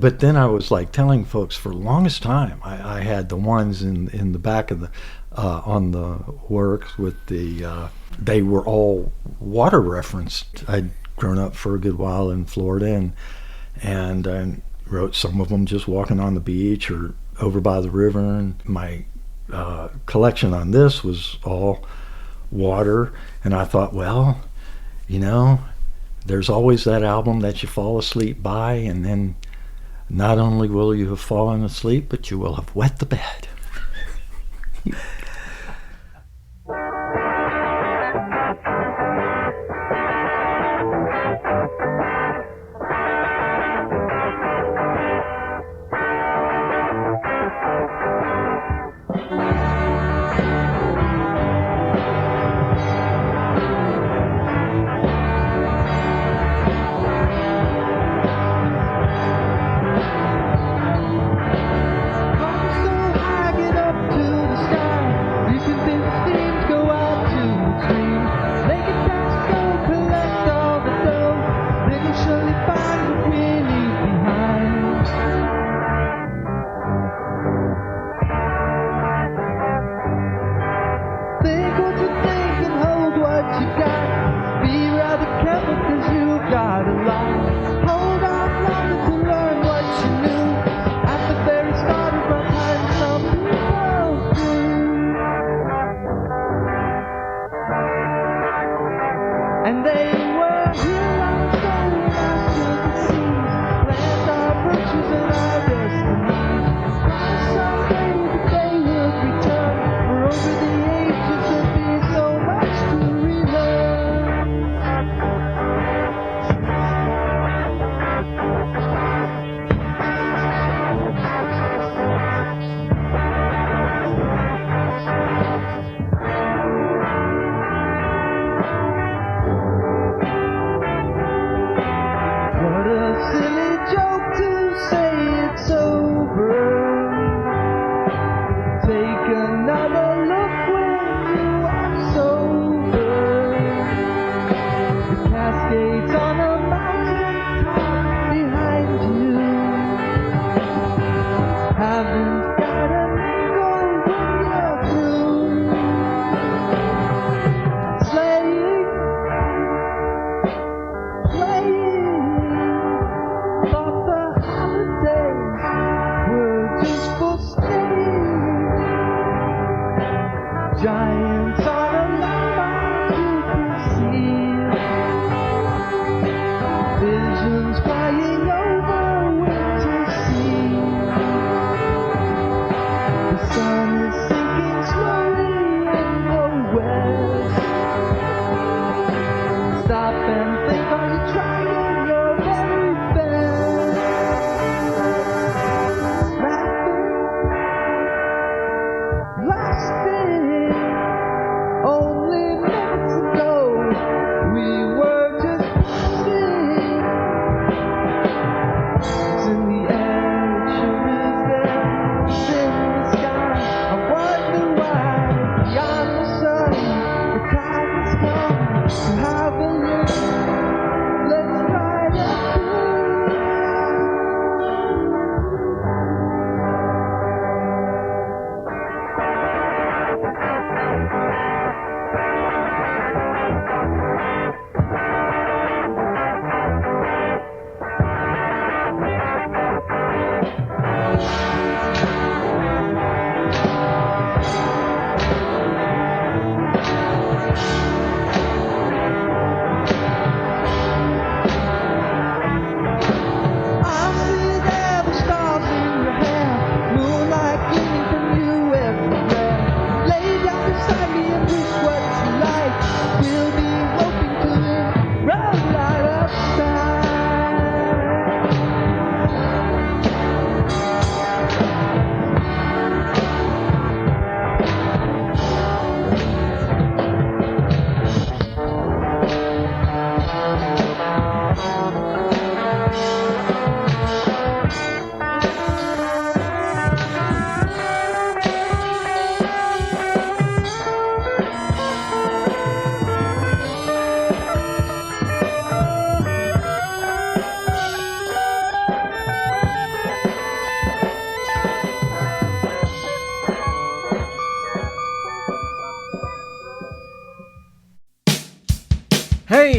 But then I was like telling folks for the longest time, I had the ones in the back of the, on the works with the, they were all water referenced. I'd grown up for a good while in Florida, and I wrote some of them just walking on the beach or over by the river. And my collection on this was all water. And I thought, well, there's always that album that you fall asleep by, and then not only will you have fallen asleep, but you will have wet the bed. So high, get up to the sky.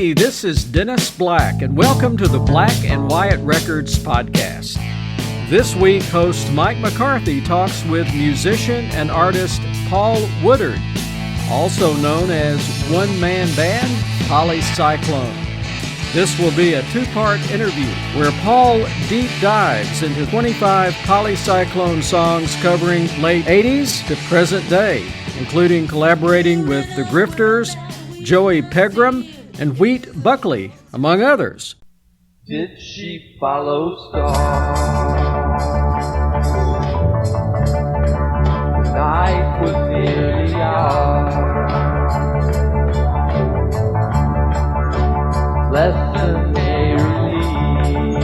Hey, this is Dennis Black, and welcome to the Black and Wyatt Records podcast. This week, host Mike McCarthy talks with musician and artist Paul Woodard, also known as one-man band Poli Sci Clone. This will be a two-part interview where Paul deep dives into 25 Poli Sci Clone songs covering late 80s to present day, including collaborating with the Grifters, Joey Pegram and Wheat Buckley, among others. Did she follow stars? The night was nearly ours. Lesson a relief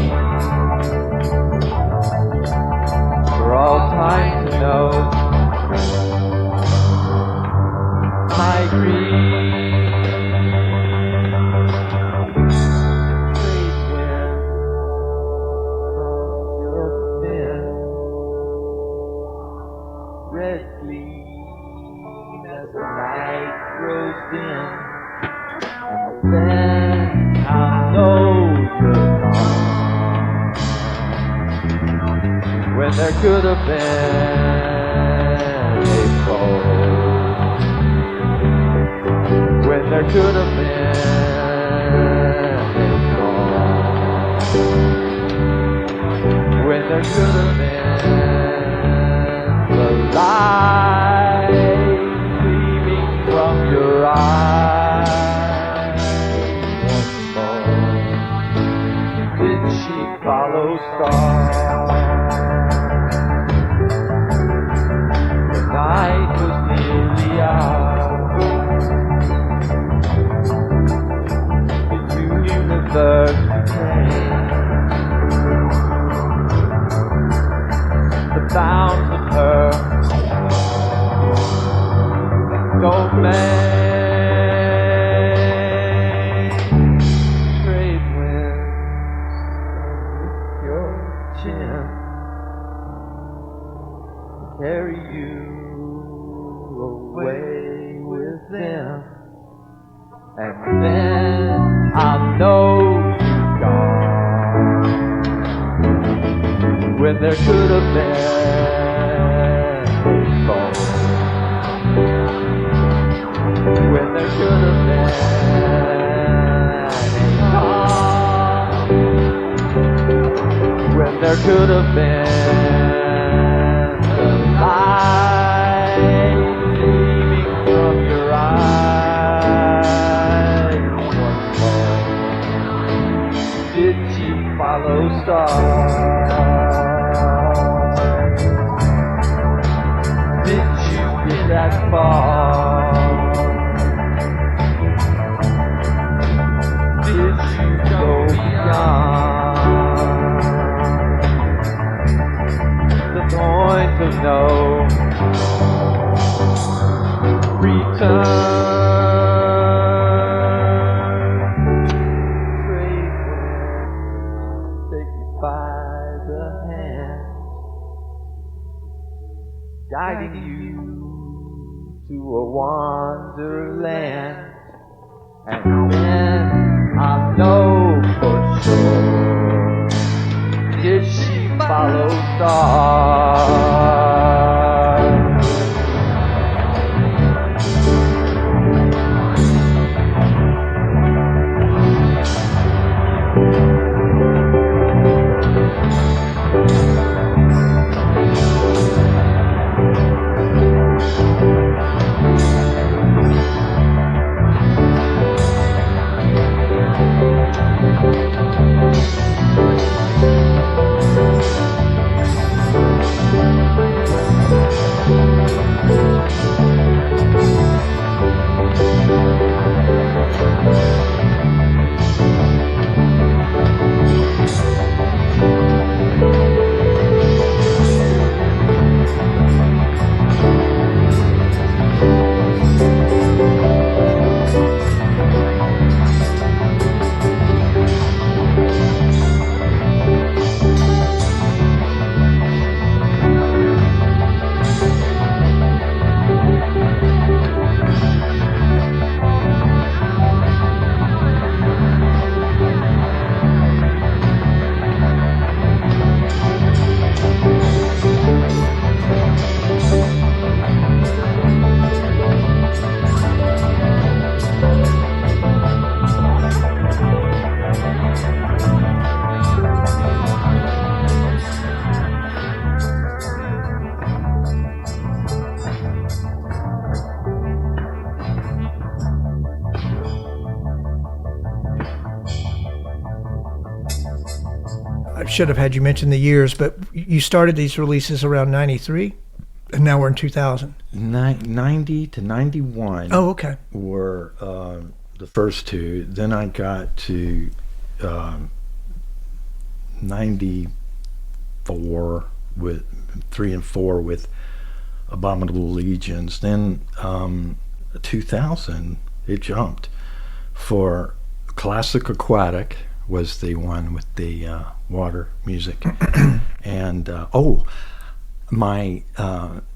for all time to know my grief. Then I know you're gone. When there could have been a fall. When there could have been a fall. When there could have been the light gleaming from your eyes. Follow stars. The night was nearly ours. The universe became the bounds of her domain. Carry you away with them, and then I'll know you're gone. When there could have been a fall. When there could have been a calm. When there could have been light gleaming from your eyes once more. Did she follow stars? Did you get that far? Did you go beyond the point of no return? Trade winds take you by the hand, guiding you to a wonderland, and then I know for sure. Did she follow stars? should have had you mention the years, but you started these releases around 93, and now we're in 2000. 90 to 91 Oh, okay. were the first two. Then I got to 94 with 3 and 4 with Abominable Legions. Then 2000, it jumped for Classic Aquatic was the one with the water music. And my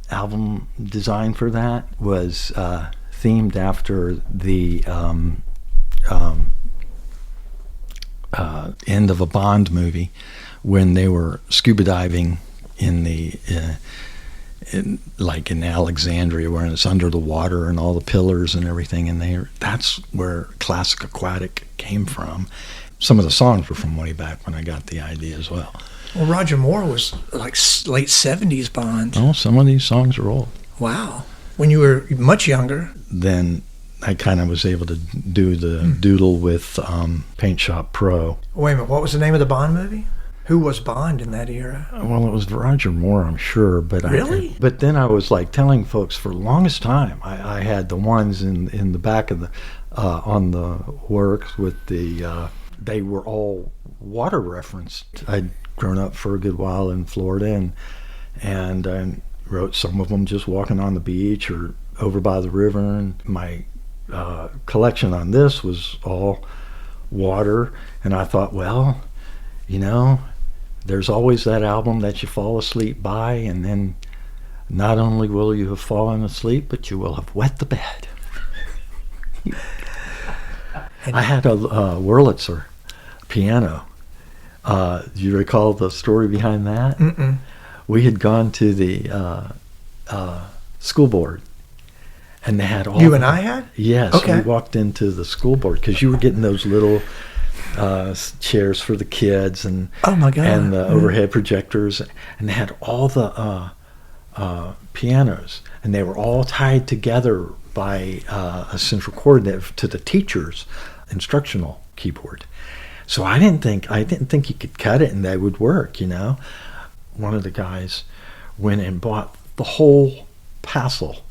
album design for that was themed after the end of a Bond movie when they were scuba diving in the in Alexandria, where it's under the water and all the pillars and everything in there. That's where Classic Aquatic came from. Some of the songs were from way back when I got the idea as well. Well, Roger Moore was like late 70s Bond. Oh, some of these songs are old. Wow. When you were much younger. Then I kind of was able to do the doodle with Paint Shop Pro. Wait a minute, what was the name of the Bond movie? Who was Bond in that era? Well, it was Roger Moore, I'm sure. But really? But then I was like telling folks for the longest time, I had the ones in the back of the on the works with the they were all water referenced. I'd grown up for a good while in Florida, and I wrote some of them just walking on the beach or over by the river. And my collection on this was all water, and I thought, well, you know, there's always that album that you fall asleep by, and then not only will you have fallen asleep, but you will have wet the bed. I had a Wurlitzer piano. Do you recall the story behind that? Mm-mm. We had gone to the school board, and they had all. You and I had? Yes. Okay. We walked into the school board because you were getting those little chairs for the kids, and oh my God, and the overhead projectors, and they had all the pianos, and they were all tied together by a central cord to the teacher's instructional keyboard. So I didn't think you could cut it and they would work, you know. One of the guys went and bought the whole passel,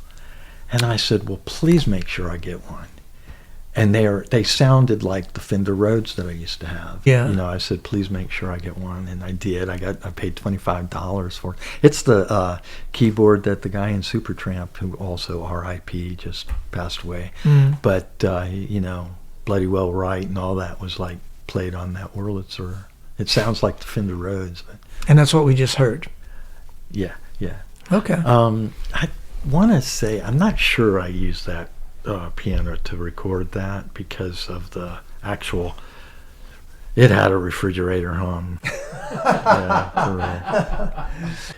and I said, well, please make sure I get one. And they sounded like the Fender Rhodes that I used to have. Yeah. You know, I said, please make sure I get one, and I did. I paid $25 for it. It's the keyboard that the guy in Supertramp, who also R.I.P., just passed away. But you know, Bloody Well Right and all that was like played on that Wurlitzer. It sounds like the Fender Rhodes, but and that's what we just heard. yeah. Okay. I want to say I'm not sure I used that piano to record that because of the actual. It had a refrigerator hum. Yeah,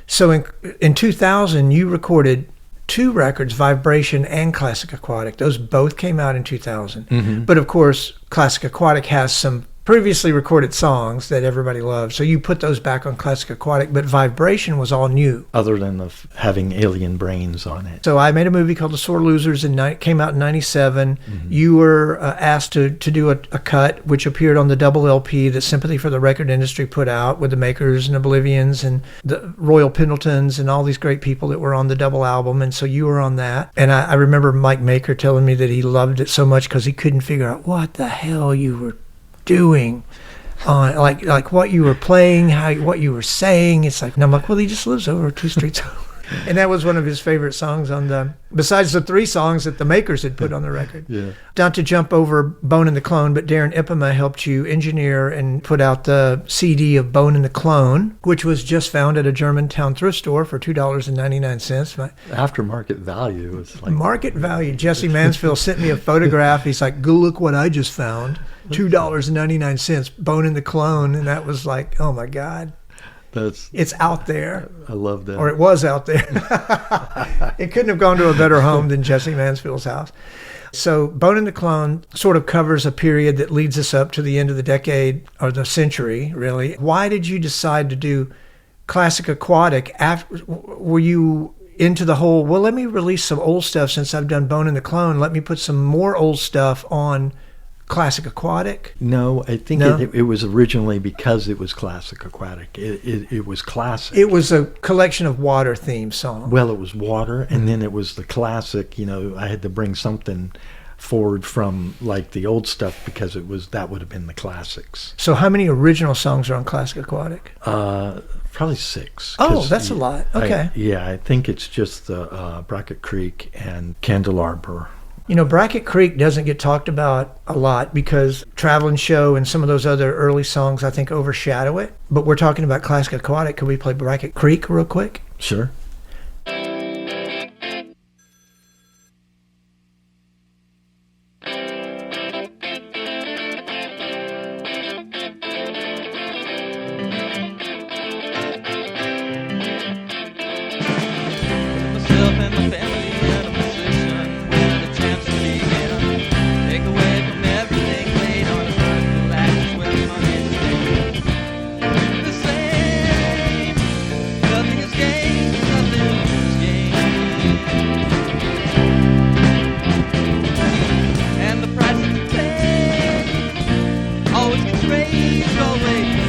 so in 2000, you recorded 2 records, Vibration and Classic Aquatic. Those both came out in 2000. Mm-hmm. But of course, Classic Aquatic has some previously recorded songs that everybody loved. So you put those back on Classic Aquatic, but Vibration was all new. Other than having alien brains on it. So I made a movie called The Sore Losers, came out in 97. Mm-hmm. You were asked to do a cut, which appeared on the double LP that Sympathy for the Record Industry put out with the Makers and Oblivions and the Royal Pendletons and all these great people that were on the double album. And so you were on that. And I remember Mike Maker telling me that he loved it so much because he couldn't figure out what the hell you were doing on like what you were playing, what you were saying. It's like, and I'm like, well, he just lives over 2 streets over. And that was one of his favorite songs besides the 3 songs that the Makers had put on the record. Yeah. Not to jump over Bone and the Clone, but Darren Ipema helped you engineer and put out the CD of Bone and the Clone, which was just found at a Germantown thrift store for $2.99. Aftermarket value was like Market value. Jesse Mansfield sent me a photograph. He's like, go look what I just found. $2.99, Bone and the Clone. And that was like, oh my God. It's out there. I love that. Or it was out there. It couldn't have gone to a better home than Jesse Mansfield's house. So Bone and the Clone sort of covers a period that leads us up to the end of the decade, or the century, really. Why did you decide to do Classic Aquatic? Were you into the whole, well, let me release some old stuff since I've done Bone and the Clone. Let me put some more old stuff on classic aquatic? No, I think No? it was originally because it was classic aquatic. It was classic. It was a collection of water themed songs. Well, it was water, and then it was the classic. I had to bring something forward from like the old stuff because that would have been the classics. So how many original songs are on classic aquatic? Probably 6. Oh, 'cause that's a lot. Okay. I think it's just the Brackett Creek and Candelabra. Brackett Creek doesn't get talked about a lot because Traveling Show and some of those other early songs, I think, overshadow it. But we're talking about classic aquatic. Could we play Brackett Creek real quick? Sure. Myself and my family in a position where the chance to begin. Take away from everything laid on the earth, the ashes where the money is made. The same, nothing is gained, nothing is gained. And the price that you pay always gets raised, always.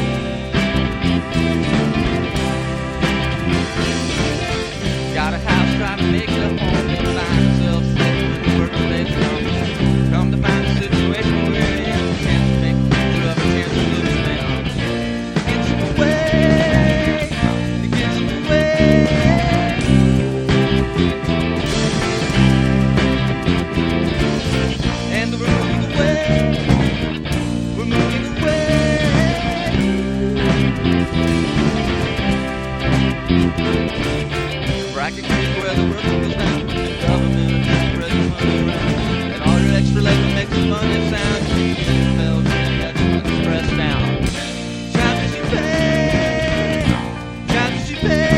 Got a house trying to make it a home and find yourself sitting with the work that they come. Come to find the situation we're in, we can't make a picture of it, here's the solution now. It gets in the way, it gets in the way. And we're moving away, we're moving away. Bracket Creek where the work goes down. Government is spreading money around. And all your extra labor makes a funny sound. You get your bells and you got your money pressed down. Charges you pay, charges you pay.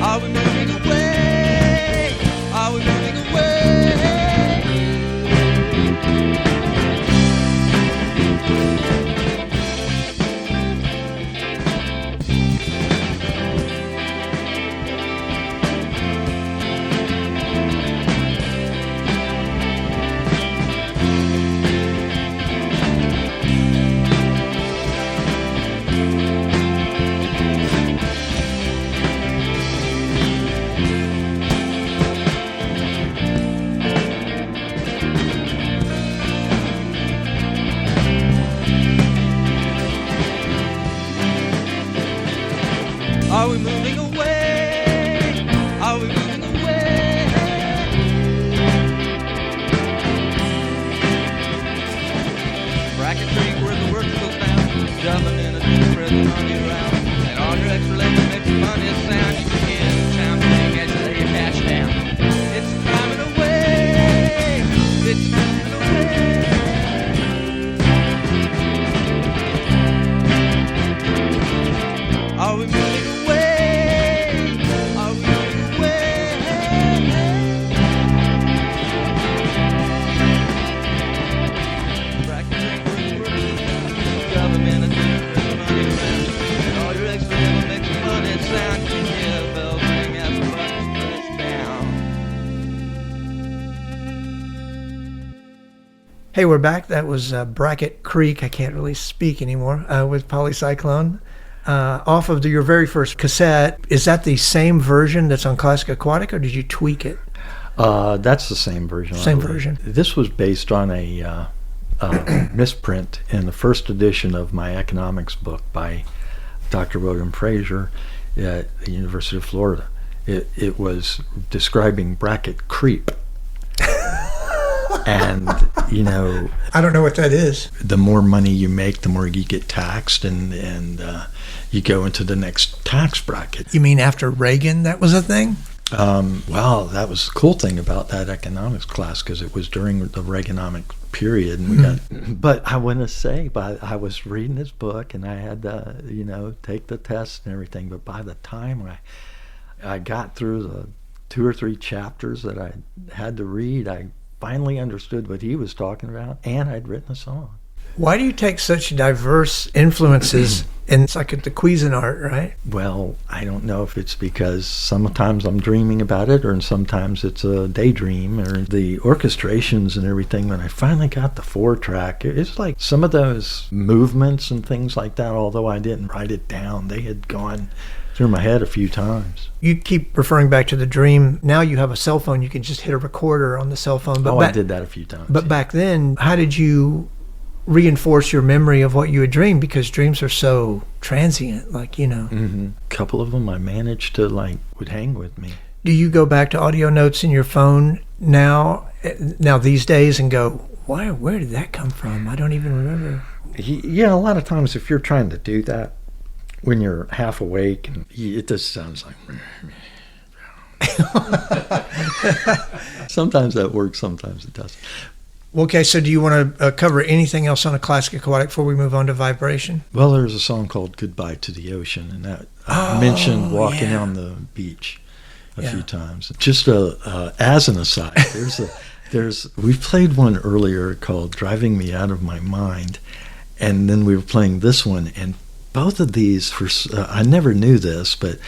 Are we moving away? Are we moving away? Are we moving away? Are we moving away? Bracket Creek where the work goes down. Government is spreading money around. And all your extra labor makes the money sound. You can get in town and get to lay your cash down. It's climbing away. It's climbing away. Are we moving away? Are we moving away? Bracket Creek where the work goes down. Government is spreading money around. And all your extra labor makes the money sound. You can hear the bells ring as the buttons press down. Hey, we're back. That was Brackett Creek. I can't really speak anymore with Poli Sci Clone. Off of your very first cassette. Is that the same version that's on Classic Aquatic, or did you tweak it? That's the same version. I Same believe. version. This was based on a misprint in the first edition of my economics book by Dr. William Fraser at the University of Florida. It was describing bracket creep. And, I don't know what that is. the more money you make, the more you get taxed, and you go into the next tax bracket. You mean after Reagan that was a thing? Well, that was the cool thing about that economics class, because it was during the Reaganomic period, and we got. But I want to say, I was reading his book, and I had to, take the test and everything. But by the time I got through the 2 or 3 chapters that I had to read, I finally understood what he was talking about, and I'd written a song. Why do you take such diverse influences And it's like the Cuisinart, right? Well, I don't know if it's because sometimes I'm dreaming about it or sometimes it's a daydream or the orchestrations and everything. When I finally got the 4-track, it's like some of those movements and things like that, although I didn't write it down, they had gone through my head a few times. You keep referring back to the dream. Now you have a cell phone. You can just hit a recorder on the cell phone. But I did that a few times. But back then, how did you reinforce your memory of what you had dreamed? Because dreams are so transient, like, A couple of them I managed to, would hang with me. Do you go back to audio notes in your phone now these days and go, where did that come from? I don't even remember. Yeah, a lot of times if you're trying to do that when you're half awake, and it just sounds like... Sometimes that works, sometimes it doesn't. Okay, so do you want to cover anything else on a classic aquatic before we move on to vibration? Well, there's a song called Goodbye to the Ocean, and that I mentioned walking on the beach a few times. Just as an aside, we played one earlier called Driving Me Out of My Mind, and then we were playing this one, and both of these, I never knew this, but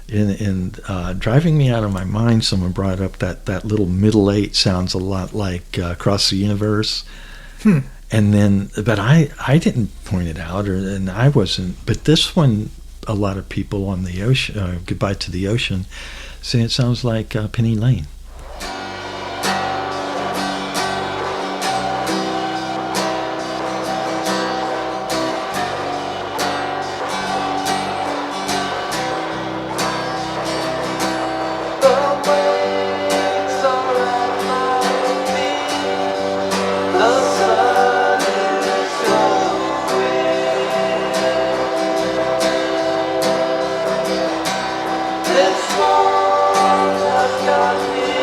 in Driving Me Out of My Mind, someone brought up that little middle 8 sounds a lot like Across the Universe. And then, but I didn't point it out, and I wasn't. But this one, a lot of people on the ocean, Goodbye to the Ocean, say it sounds like Penny Lane. This one has got me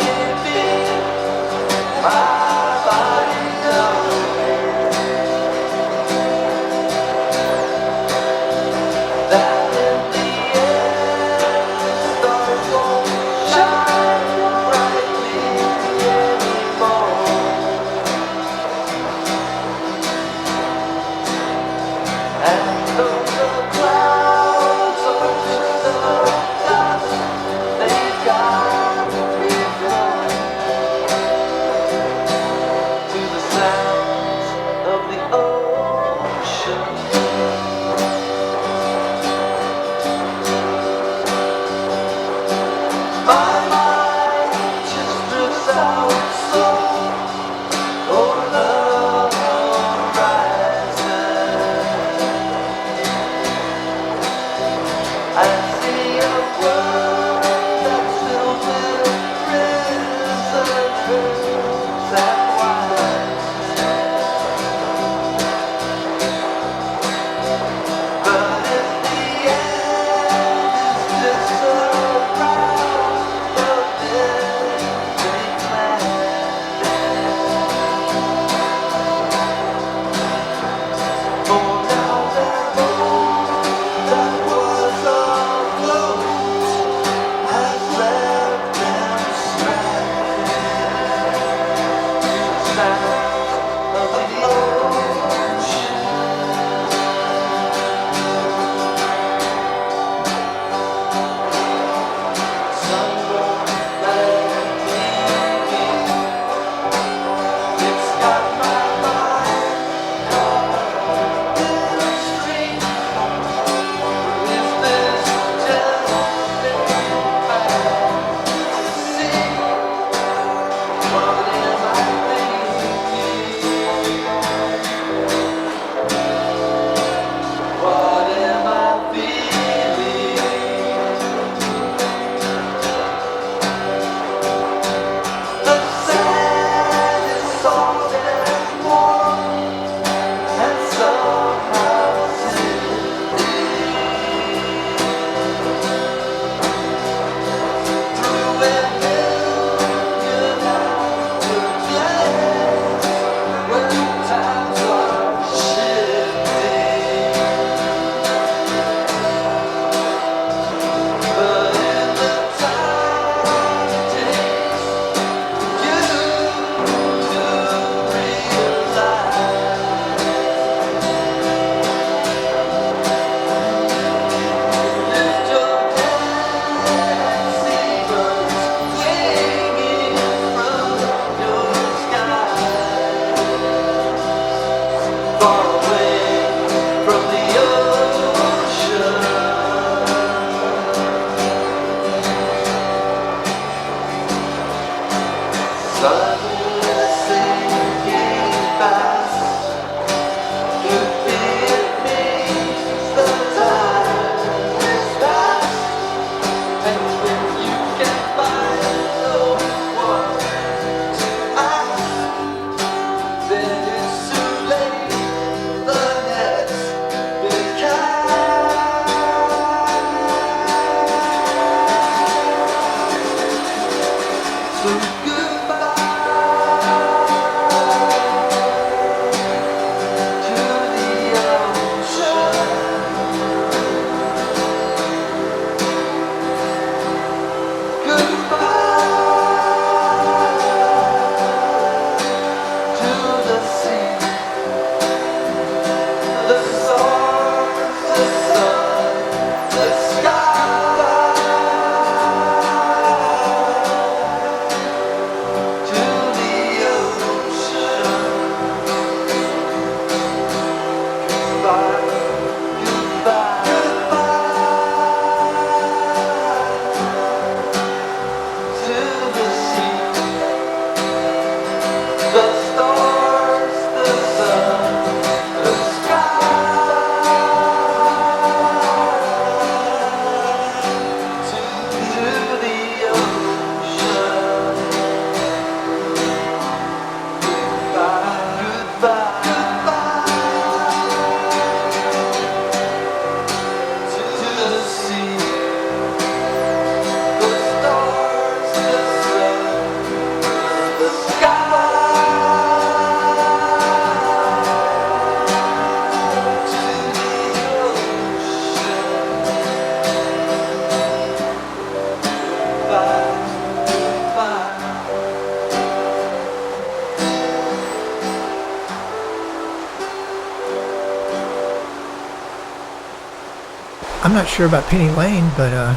I'm not sure about Penny Lane, but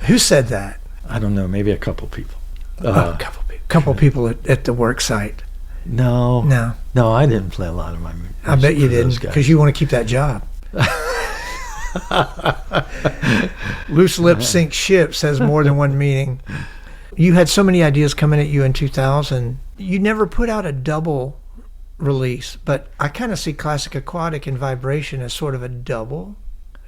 who said that? I don't know, maybe a couple people. A couple people at the work site. No, I didn't play a lot of my music. I bet you for those didn't, guys. because you want to keep that job. Loose lips sink ships has more than one meaning. You had so many ideas coming at you in 2000. You never put out a double release, but I kind of see Classic Aquatic and Vibration as sort of a double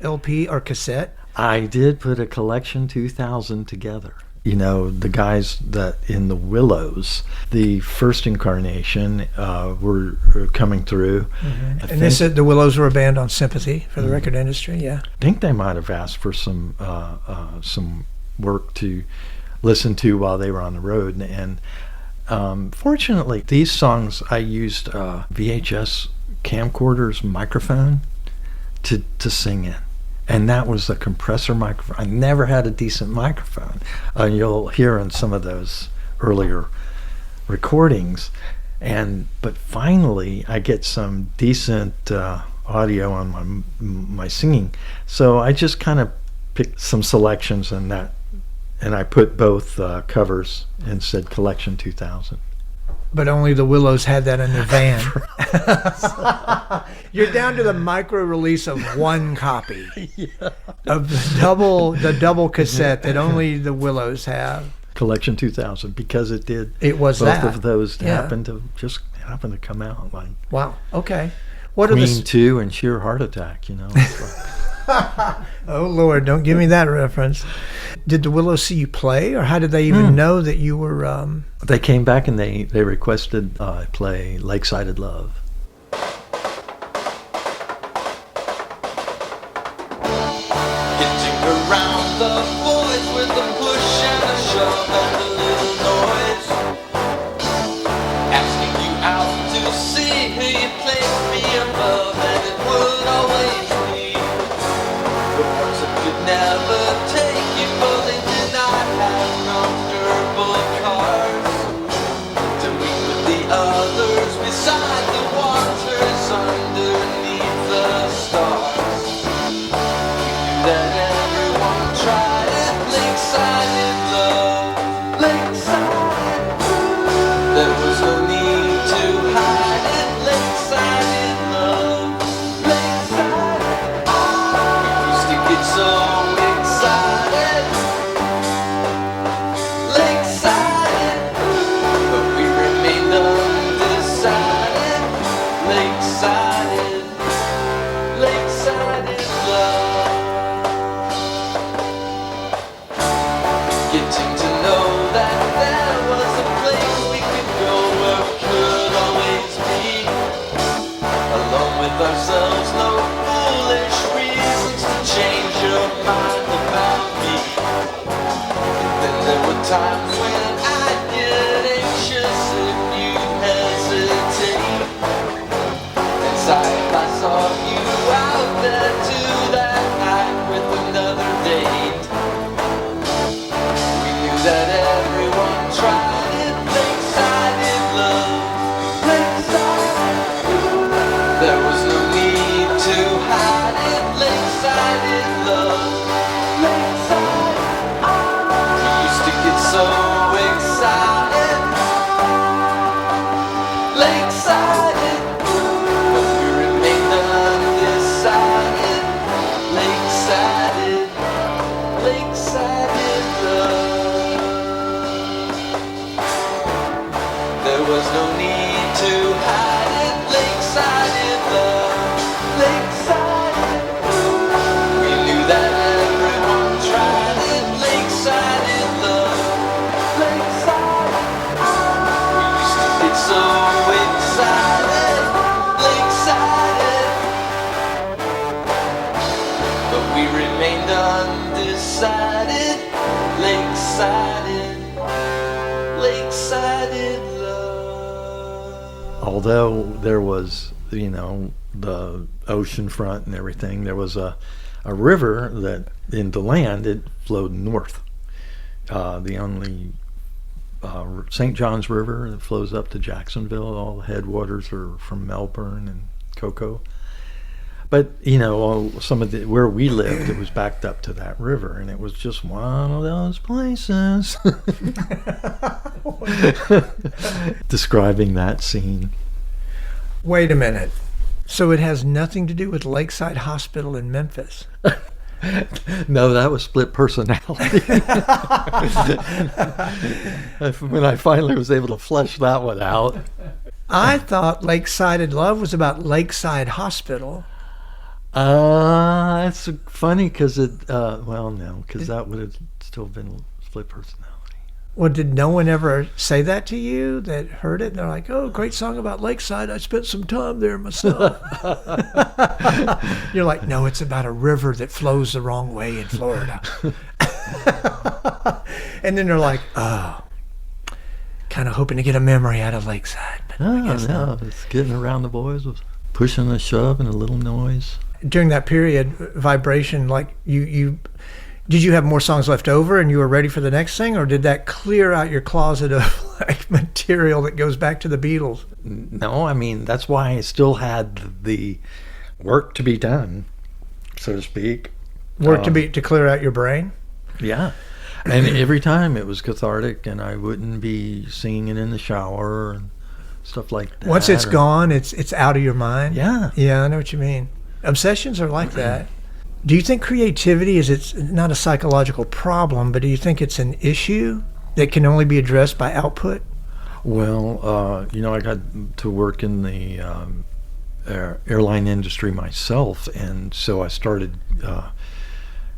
LP or cassette. I did put a Collection 2000 together. You know, the guys that in the Willows, the first incarnation, were coming through. Mm-hmm. And they said the Willows were a band on Sympathy for the record industry, yeah. I think they might have asked for some work to listen to while they were on the road. And fortunately, these songs I used VHS camcorder's microphone to sing in. And that was the compressor microphone. I never had a decent microphone. You'll hear in some of those earlier recordings. But finally, I get some decent audio on my singing. So I just kind of picked some selections and I put both covers and said Collection 2000. But only the Willows had that in their van. You're down to the micro release of one copy of the double cassette that only the Willows have. Collection 2000, because it did. It was both that. of those Yeah. happened to come out like Wow. Okay. What Queen are the 2 and Sheer Heart Attack. You know. It's like, Oh Lord, don't give me that reference. Did the Willows see you play, or how did they even know that you were? they came back and they requested I play Lakesided Love. Hitting around the boys with a push and a shove and a little noise. Asking you out to see who you placed me above, and it would always be the ones that could never take you, for they did not have comfortable cars to meet with the others beside the waters underneath the stars. That everyone tried it, Lakesided Love, Lakesided. There was no need to hide it, Lakesided Love, Lakesided. We used to get so excited, Lakesided, but we remained undecided, Lakesided, Lakesided Love. Getting to know that there was a place we could go where we could always be alone with ourselves, no foolish reasons to change your mind about me. And then there were times when I'd get anxious if you hesitate, and sigh if I saw you out there too that night with another date. That everyone tried it, Lakesided Love, Lakesided. There was no need to hide it, Lakesided Love, Lakesided. We used to get so excited, Lakesided, but we remained undecided, Lakesided, Lakesided Love. There was no need to hide it, Lakesided Love, Lakesided. We knew that everyone tried it, Lakesided Love, Lakesided. We used to get so excited, Lakesided, but we remained undecided, Lakesided, Lakesided Love. Although there was, you know, the ocean front and everything, there was a river that in DeLand, it flowed north. The only St. John's River that flows up to Jacksonville. All the headwaters are from Melbourne and Cocoa. But some of where we lived, it was backed up to that river, and it was just one of those places. Describing that scene. Wait a minute. So it has nothing to do with Lakeside Hospital in Memphis. No, that was split personality. When I finally was able to flesh that one out. I thought Lakesided Love was about Lakeside Hospital. It's funny because no, because that would have still been split personality. Well, did no one ever say that to you that heard it? And they're like, oh, great song about Lakeside. I spent some time there myself. You're like, no, it's about a river that flows the wrong way in Florida. And then they're like, oh, kind of hoping to get a memory out of Lakeside. But I guess not. It's getting around the boys with pushing a shove and a little noise. During that period, Vibration, like you did you have more songs left over and you were ready for the next thing, or did that clear out your closet of like material that goes back to the Beatles? No, I mean, that's why I still had the work to be done, so to speak. To clear out your brain? Yeah. And every time it was cathartic, and I wouldn't be singing it in the shower and stuff like that. Once it's gone, it's out of your mind? Yeah. Yeah, I know what you mean. Obsessions are like that. Do you think creativity it's not a psychological problem, but do you think it's an issue that can only be addressed by output? Well, I got to work in the airline industry myself, and so I started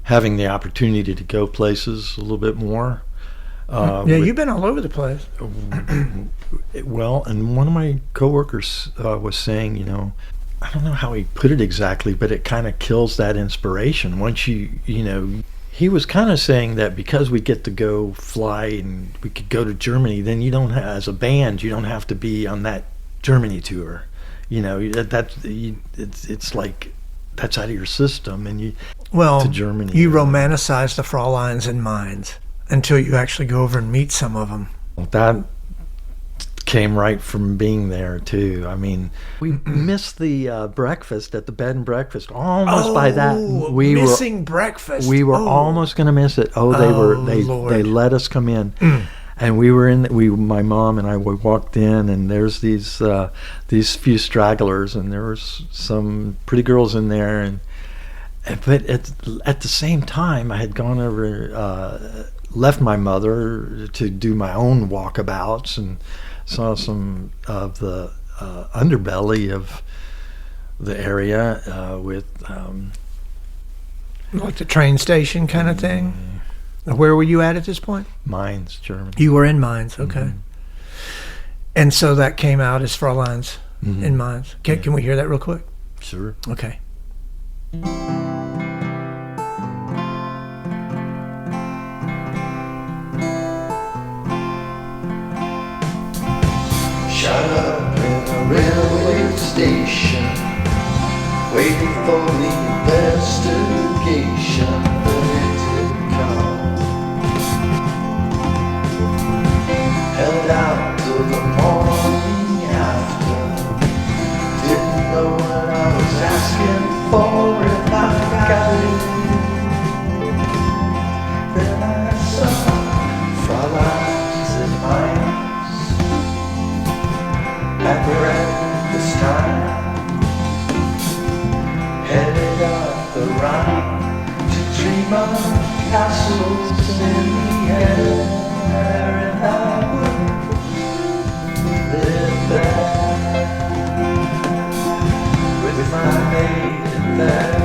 having the opportunity to go places a little bit more. You've been all over the place. Well, and one of my coworkers was saying, I don't know how he put it exactly, but it kind of kills that inspiration. Once he was kind of saying that because we get to go fly and we could go to Germany, then as a band, you don't have to be on that Germany tour. It's like that's out of your system, and to Germany. You romanticize the Frauleinz and Meinz until you actually go over and meet some of them. That came right from being there too. I mean, we missed the breakfast at the bed and breakfast. Almost by that we missing breakfast. We were almost going to miss it. They let us come in, and we were my mom and I walked in, and there's these few stragglers, and there was some pretty girls in there, but at the same time I had gone over, left my mother to do my own walkabouts and saw some of the underbelly of the area with like the train station kind of thing. Where were you at this point? Meinz, Germany. You were in Meinz, okay. Mm-hmm. And so that came out as Frauleinz in Meinz. Can we hear that real quick? Sure. Okay. Shut up in a railway station, waiting for the investigation, but it didn't come. Held out till the morning after, didn't know what I was asking for if I got it. Then I saw Frauleinz and Meinz at breakfast time, headed up the Rhine to dream of castles in the air, and I would live there with my maiden there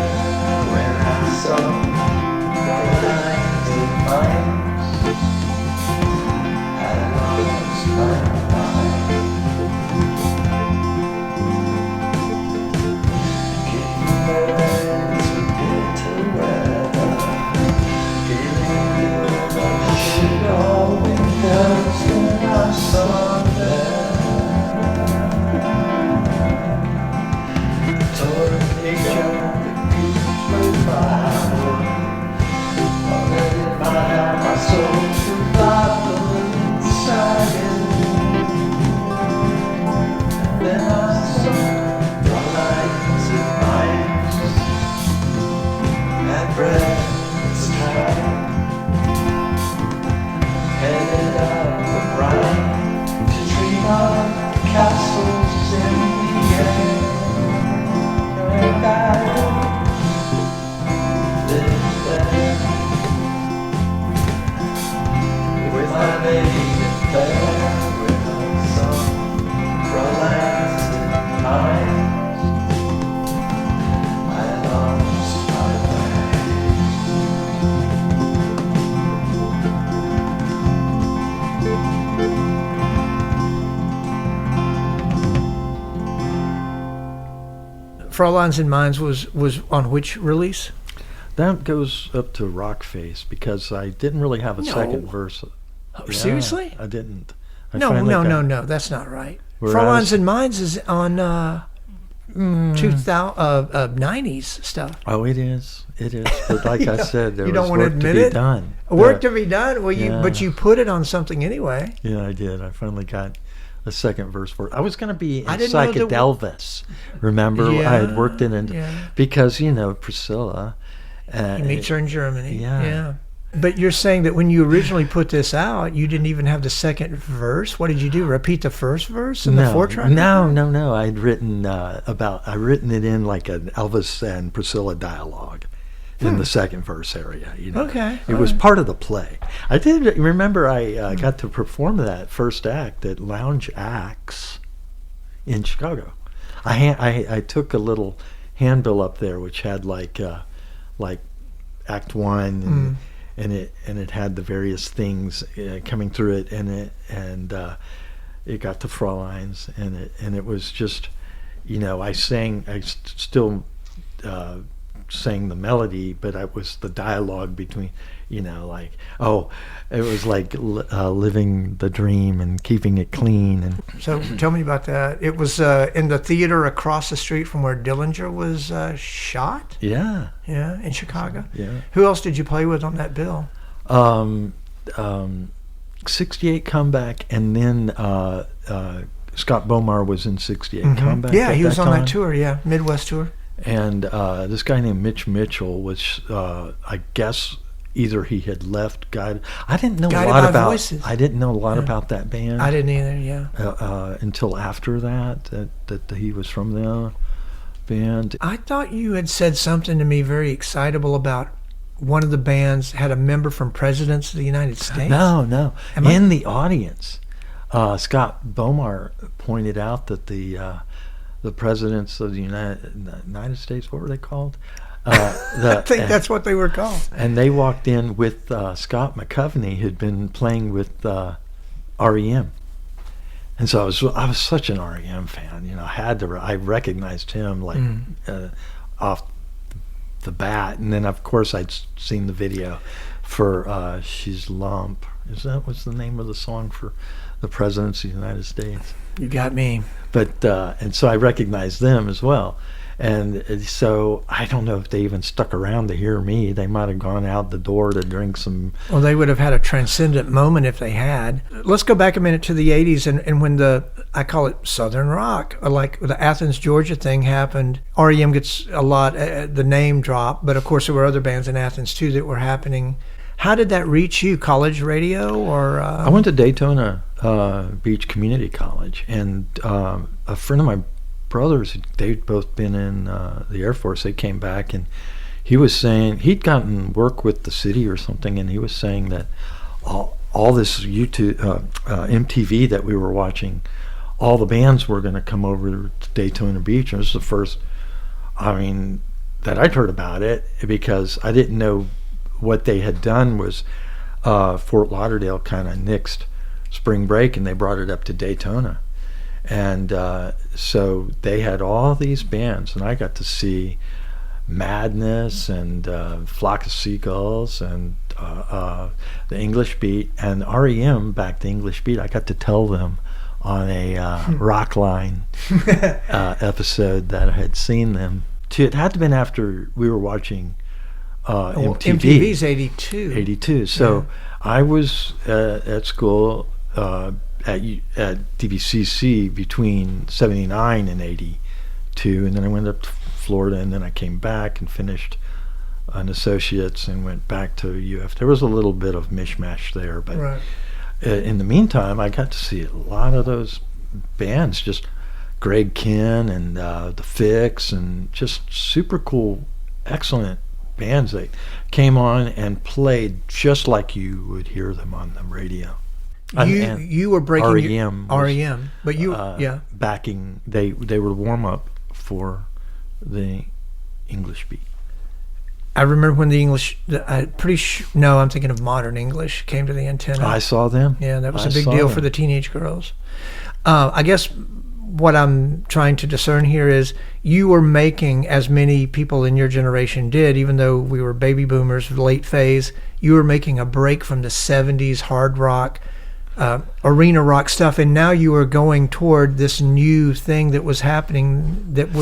when I saw Frauleinz and Meinz was on which release? That goes up to Rock Face because I didn't really have a No. second verse. Oh, seriously? I didn't. I No, finally got- no. That's not right. Whereas- Frauleinz and Meinz is on 90s stuff. Oh, it is. It is. But like I said, there You was don't wanna work to admit be it? done. Work to be done. Well, Yeah. but you put it on something anyway. Yeah, I did. I finally got a second verse for it. I was going to be I in didn't know there Psychedelvis. Remember? I had worked in it Yeah. because, Priscilla. He meets her in Germany. Yeah. But you're saying that when you originally put this out, you didn't even have the second verse. What did you do? Repeat the first verse in the 4-track? No. I'd written written it in like an Elvis and Priscilla dialogue in the second verse area. Okay, It was part of the play. I did remember I got to perform that first act at Lounge Acts in Chicago. I took a little handbill up there which had like Act 1 and it had the various things coming through it, and it got to Frauleinz, and it was just, I still sang the melody, but it was the dialogue between, it was like living the dream and keeping it clean. And So tell me about that. It was in the theater across the street from where Dillinger was shot? yeah, Yeah, in Chicago? yeah. Who else did you play with on that bill? 68 Comeback, and then Scott Bomar was in 68 Comeback. Yeah, at he was on time. that tour, Midwest tour. And this guy named Mitch Mitchell was, I guess, either he had left Guided. I didn't know Guided a lot by about. Voices. I didn't know a lot about that band. I didn't either, yeah. Until after that he was from the band. I thought you had said something to me very excitable about one of the bands had a member from Presidents of the United States. No. Am I- In the audience, Scott Bomar pointed out that the presidents of the United States, what were they called? I think that's what they were called. And they walked in with Scott McCovney, who'd been playing with REM. And so I was such an REM fan, I recognized him off the bat. And then of course I'd seen the video for She's Lump. What's the name of the song for the presidents of the United States? You got me. But and so I recognized them as well. And so I don't know if they even stuck around to hear me. They might have gone out the door to drink some. Well, they would have had a transcendent moment if they had. Let's go back a minute to the 80s and when I call it Southern Rock, like the Athens, Georgia thing happened. REM gets a lot, the name drop, but of course there were other bands in Athens too that were happening. How did that reach you? College radio or? I went to Daytona Beach Community College, and a friend of my brothers, they'd both been in the Air Force. They came back, and he was saying he'd gotten work with the city or something, and he was saying that all this YouTube MTV that we were watching, all the bands were going to come over to Daytona Beach, and this is the first that I'd heard about it, because I didn't know what they had done was Fort Lauderdale kind of nixed spring break, and they brought it up to Daytona. And so they had all these bands, and I got to see Madness and Flock of Seagulls and the English Beat, and REM back the English Beat. I got to tell them on a Rockline episode that I had seen them. It had to have been after we were watching MTV. MTV's 82. 82. So I was at school at DVCC between 79 and 82, and then I went up to Florida, and then I came back and finished an associate's and went back to UF. There was a little bit of mishmash there, but Right. In the meantime, I got to see a lot of those bands, just Greg Kinn and The Fix, and just super cool, excellent bands that came on and played just like you would hear them on the radio. You were breaking REM was, REM, but you backing. They were warm up for the English Beat. I remember when the English. I'm thinking of Modern English came to the antenna. I saw them. Yeah, that was I a big saw deal them. for the teenage girls. I guess what I'm trying to discern here is you were making, as many people in your generation did, even though we were baby boomers, late phase, you were making a break from the 70s hard rock, arena rock stuff, and now you are going toward this new thing that was happening that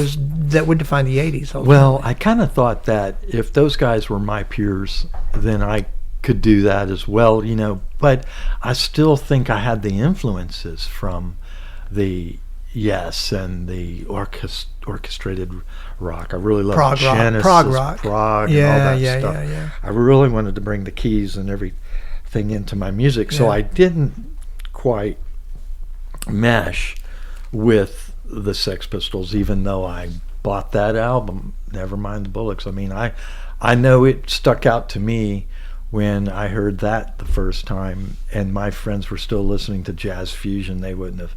would define the 80s. Ultimately. Well, I kind of thought that if those guys were my peers, then I could do that as well, you know, but I still think I had the influences from the Yes and the orchestrated rock. I really love prog Genesis, rock, prog rock, prog, and all that stuff. Yeah. I really wanted to bring the keys and everything into my music, so I didn't quite mesh with the Sex Pistols, even though I bought that album, Never Mind the Bullocks. I mean, I know it stuck out to me when I heard that the first time, and my friends were still listening to jazz fusion. They wouldn't have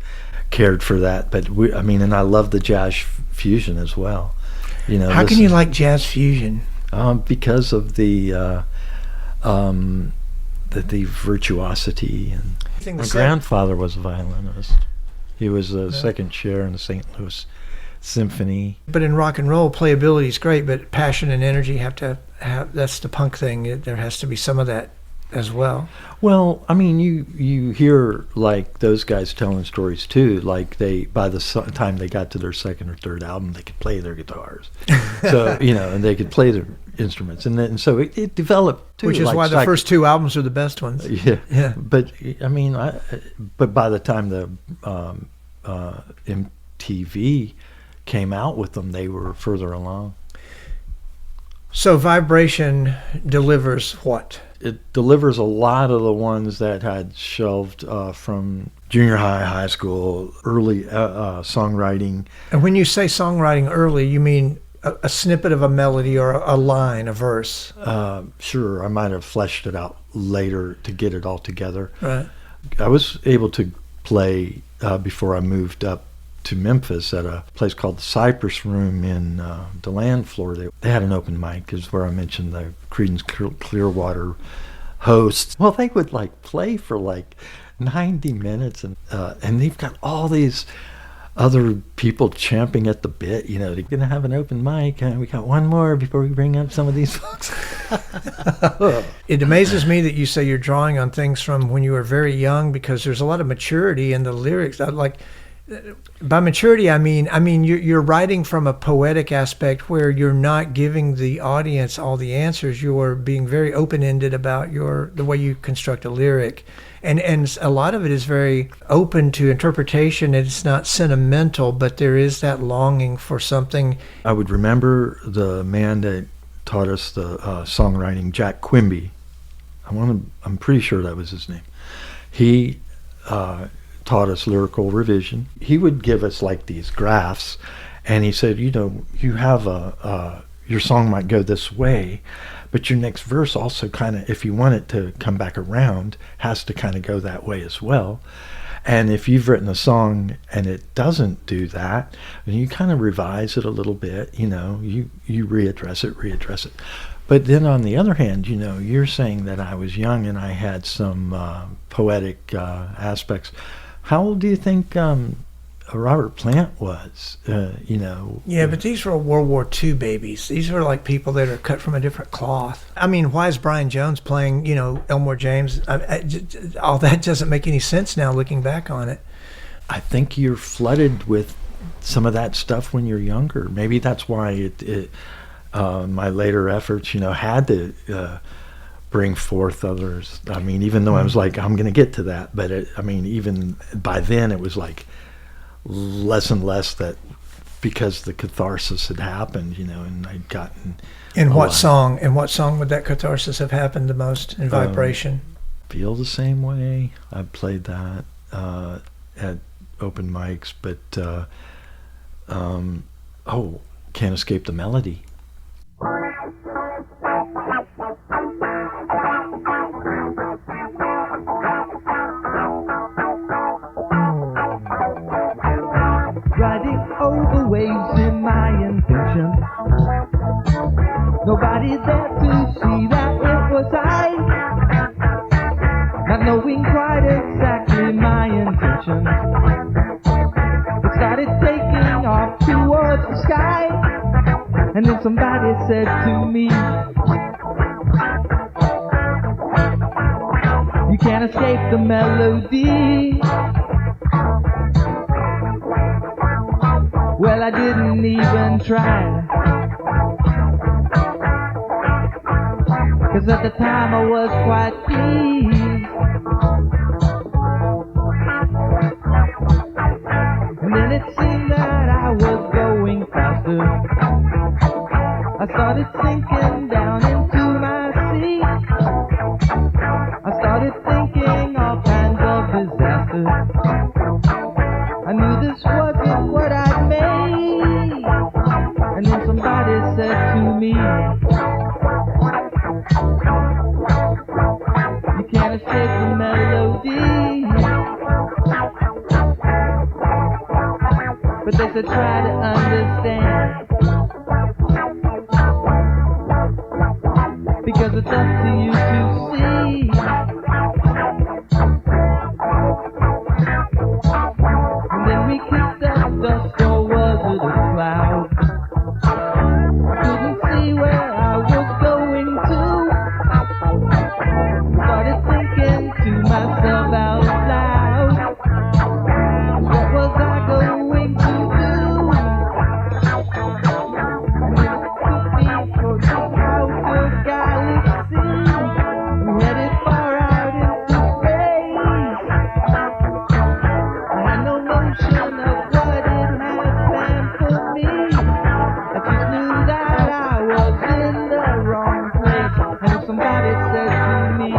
cared for that, but and I love the jazz fusion as well. You know, how can you like jazz fusion? Because of the virtuosity, and my grandfather was a violinist. He was a second chair in the St. Louis Symphony. But in rock and roll, playability is great, but passion and energy have to have. That's the punk thing. There has to be some of that as well. Well, I mean, you hear like those guys telling stories too. Like by the time they got to their second or third album, they could play their guitars. So you know, and they could play their instruments, and so it developed too. Which is why the first two albums are the best ones. Yeah. But I mean, but by the time the MTV came out with them, they were further along. So Vibration delivers what? It delivers a lot of the ones that had shelved from junior high school, early songwriting. And when you say songwriting early, you mean a snippet of a melody or a line, a verse? Sure, I might have fleshed it out later to get it all together. Right. I was able to play before I moved up to Memphis at a place called the Cypress Room in DeLand, Florida. They had an open mic, is where I mentioned the Creedence Clearwater hosts. Well, they would like play for like 90 minutes, and they've got all these other people champing at the bit. You know, they're gonna have an open mic, and we got one more before we bring up some of these folks. It amazes me that you say you're drawing on things from when you were very young, because there's a lot of maturity in the lyrics. By maturity, I mean you're writing from a poetic aspect where you're not giving the audience all the answers. You're being very open-ended about the way you construct a lyric, and a lot of it is very open to interpretation. It's not sentimental, but there is that longing for something. I would remember the man that taught us the songwriting, Jack Quimby. I'm pretty sure that was his name. He taught us lyrical revision. He would give us like these graphs, and he said, you know, you have your song might go this way, but your next verse also kind of, if you want it to come back around, has to kind of go that way as well. And if you've written a song and it doesn't do that, then you kind of revise it a little bit, you know, you readdress it. But then on the other hand, you know, you're saying that I was young and I had some poetic aspects. How old do you think Robert Plant was? You know. Yeah, but these were World War II babies. These were like people that are cut from a different cloth. I mean, why is Brian Jones playing, you know, Elmore James? All that doesn't make any sense now looking back on it. I think you're flooded with some of that stuff when you're younger. Maybe that's why my later efforts, you know, had to bring forth others. I mean, even though I was like, I'm going to get to that, but even by then it was like less and less, that because the catharsis had happened, you know, and I'd gotten. In what song would that catharsis have happened the most in Vibration? Feel the Same Way. I played that at open mics, but Can't Escape the Melody. Riding over waves in my intention. Nobody there to see that it was I. Not knowing quite exactly my intention. It started And then somebody said to me, you can't escape the melody. Well, I didn't even try, 'cause at the time I was quite pleased. And then it seemed that I was going faster. I started sinking down into my seat. I started thinking all kinds of disaster. I knew this wasn't what I'd made. And then somebody said to me, you can't escape the melody. But they said try to understand, because it's up to you to see. And then we kicked up dust, or was it a cloud? Couldn't see where I was going to. Started thinking to myself out loud, what was I going to do? And it took me for the outer galaxy. We headed far out into space. I had no notion of what it had planned for me. I just knew that I was in the wrong place. And if somebody said to me,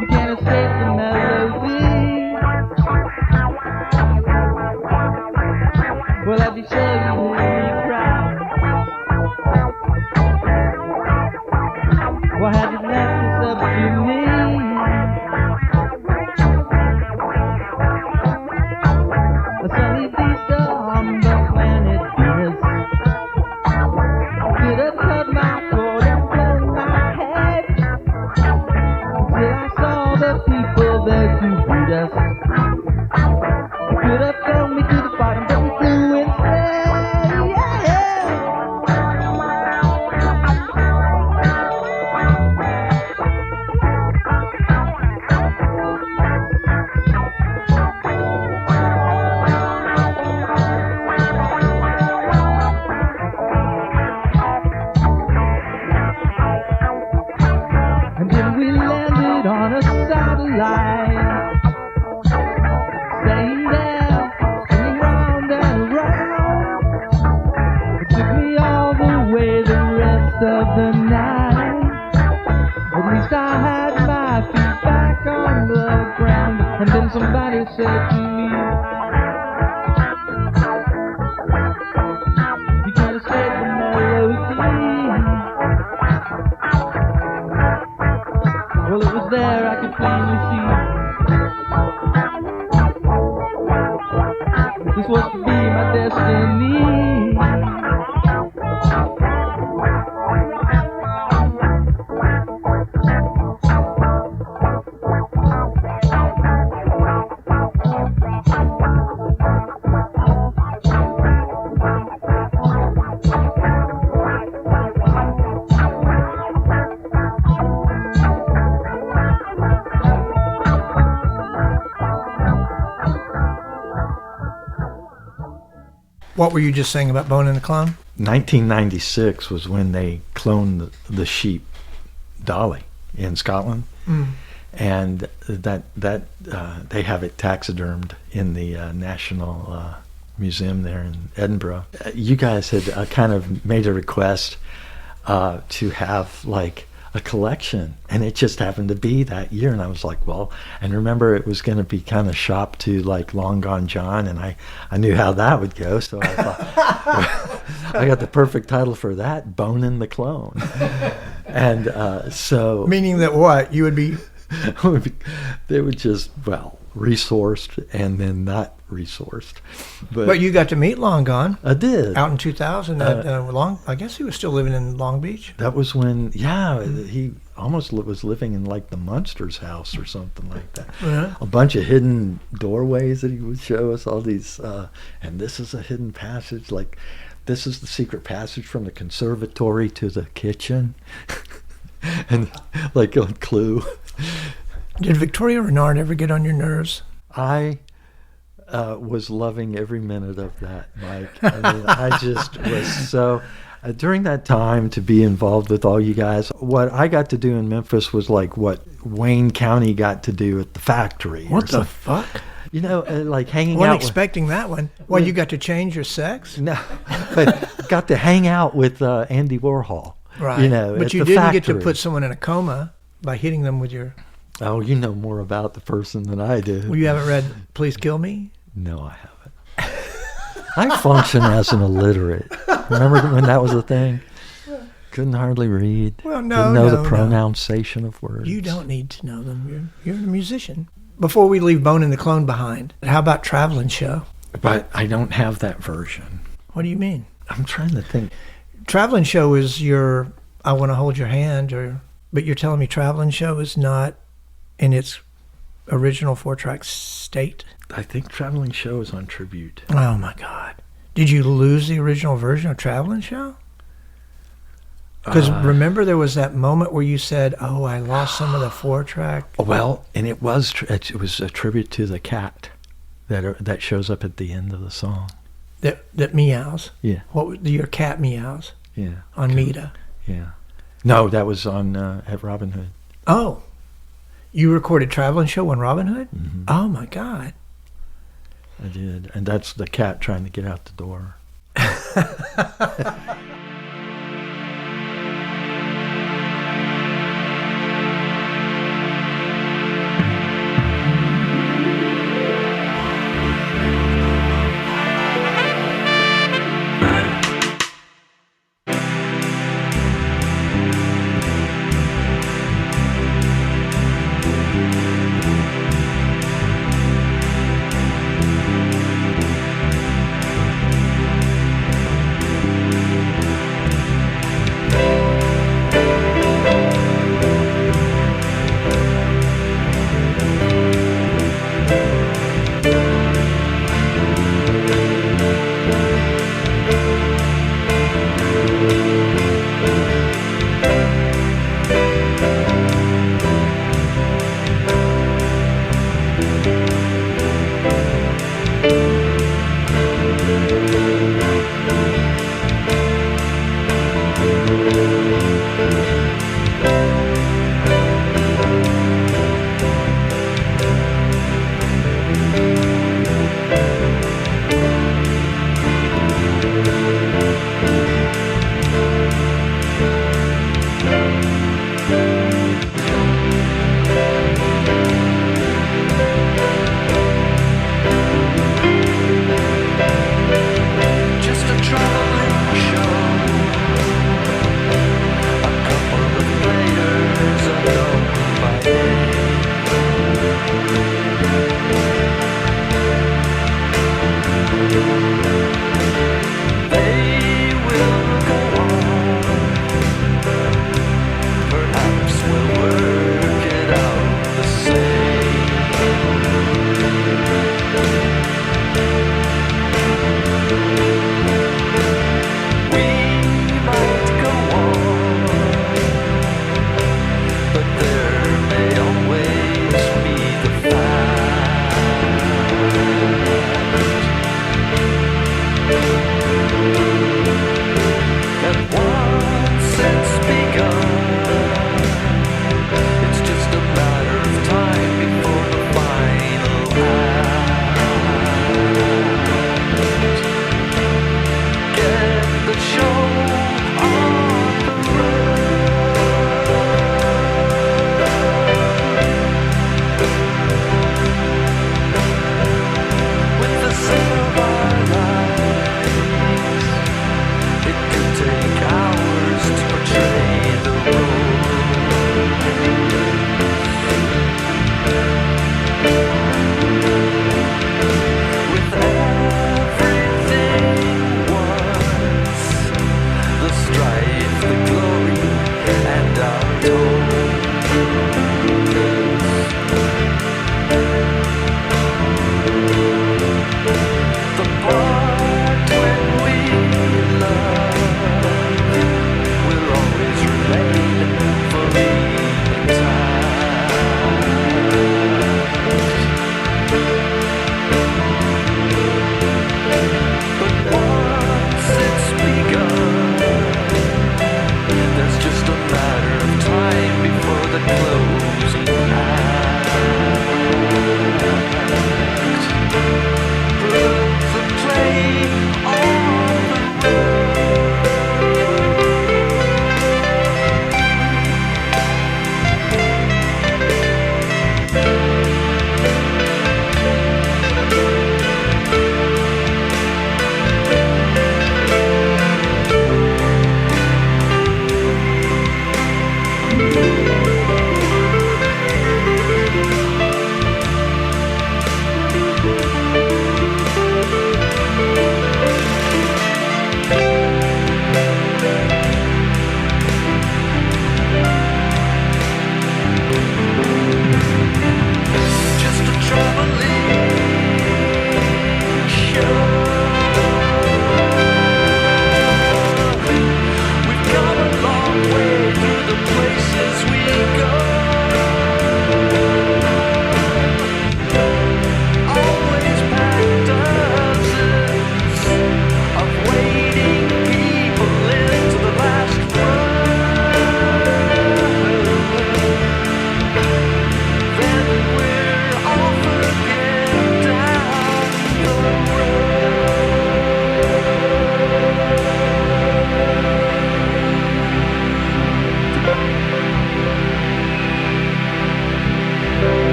you can't escape the melody, well, I'd be sure you hear me cry. Why had you left this up to me? A sunny beast on the planet Venus could have cut my cord and blown my head, till I saw the people there to greet us. They could have thrown me to the bottom, but we flew instead. Yeah. And then we landed on a satellite, staying there, spinning round and round. It took me all the way the rest of the night. At least I had my feet back on the ground. And then somebody said to me, you can't escape the melody. Well, it was there I could plainly see. This was to be my destiny. What were you just saying about Bone and the Clone? 1996 was when they cloned the sheep Dolly in Scotland, and that they have it taxidermed in the National Museum there in Edinburgh. You guys had kind of made a request to have like a collection, and it just happened to be that year, and I was like, well, and remember it was going to be kind of shopped to like Long Gone John, and I knew how that would go, so I thought I got the perfect title for that, Bone and the Clone. And so Meaning that what? You would be... they would just, well, resourced and then not resourced. But you got to meet Long Gone I did. out in 2000. I guess he was still living in Long Beach. That was when, he almost was living in like the Munsters house or something like that. Yeah. A bunch of hidden doorways that he would show us, all these, and this is a hidden passage, like this is the secret passage from the conservatory to the kitchen. And like on Clue. Did Victoria Renard ever get on your nerves? I was loving every minute of that, Mike. I mean, I just was so... during that time, to be involved with all you guys, what I got to do in Memphis was like what Wayne County got to do at the factory. What the fuck? You know, like hanging Wasn't out... expecting that one. Well, you got to change your sex? No, but got to hang out with Andy Warhol. Right. You know, but at you the didn't factory. get to put someone in a coma by hitting them with your... Oh, you know more about the person than I do. Well, you haven't read Please Kill Me? No, I haven't. I function as an illiterate. Remember when that was a thing? Couldn't hardly read. Well, no, Didn't know no, the pronunciation of words. You don't need to know them. You're a musician. Before we leave Bone and the Clone behind, how about Traveling Show? But I don't have that version. What do you mean? I'm trying to think. Traveling Show is your I Want to Hold Your Hand, but you're telling me Traveling Show is not in its original 4-track state? I think Traveling Show is on Tribute. Oh, my God. Did you lose the original version of Traveling Show? Because remember there was that moment where you said, oh, I lost some of the 4-track. Well, and it was a tribute to the cat that shows up at the end of the song. That meows. Yeah. Your cat meows Yeah. on Mita. Yeah. No, that was on at Robin Hood. Oh. You recorded Traveling Show on Robin Hood? Mm-hmm. Oh, my God. I did. And that's the cat trying to get out the door.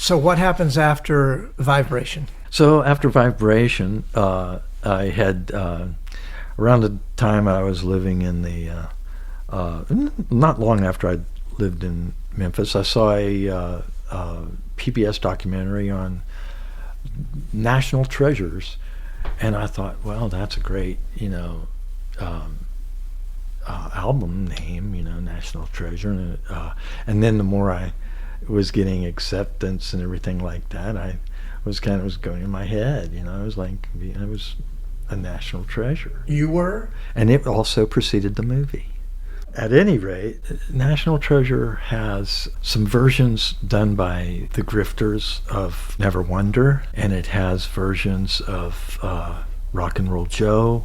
So what happens after Vibration? So after Vibration, I had around the time I was living in the not long after I lived in Memphis, I saw a PBS documentary on national treasures, and I thought, well, that's a great, album name, National Treasure, and then the more I was getting acceptance and everything like that, I was going in my head, it was like it was a national treasure. You were? And it also preceded the movie. At any rate, National Treasure has some versions done by the Grifters of Never Wonder, and it has versions of Rock and Roll Joe,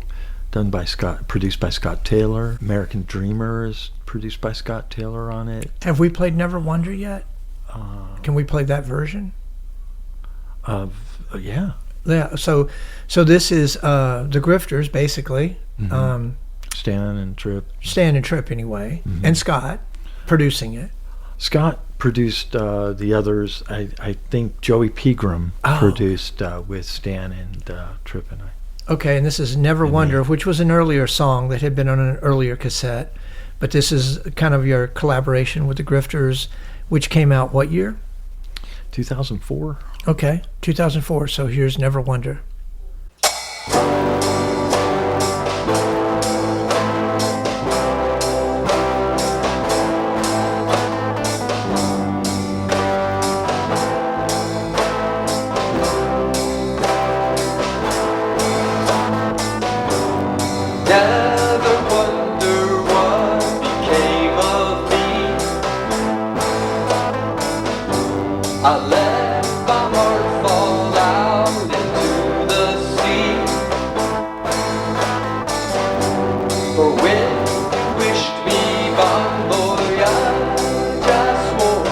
produced by Scott Taylor. American Dreamer is produced by Scott Taylor on it. Have we played Never Wonder yet? Can we play that version? Yeah. Yeah. So this is the Grifters, basically. Mm-hmm. Stan and Tripp. Stan and Tripp, anyway, and Scott producing it. Scott produced the others. I think Joey Pegram produced with Stan and Tripp and I. Okay, and this is Never Wonder, which was an earlier song that had been on an earlier cassette. But this is kind of your collaboration with the Grifters, which came out what year? 2004. Okay, 2004. So here's Never Wonder. Never wonder what became of me. I let my heart fall out into the sea. For when you wished me bon voyage, I swore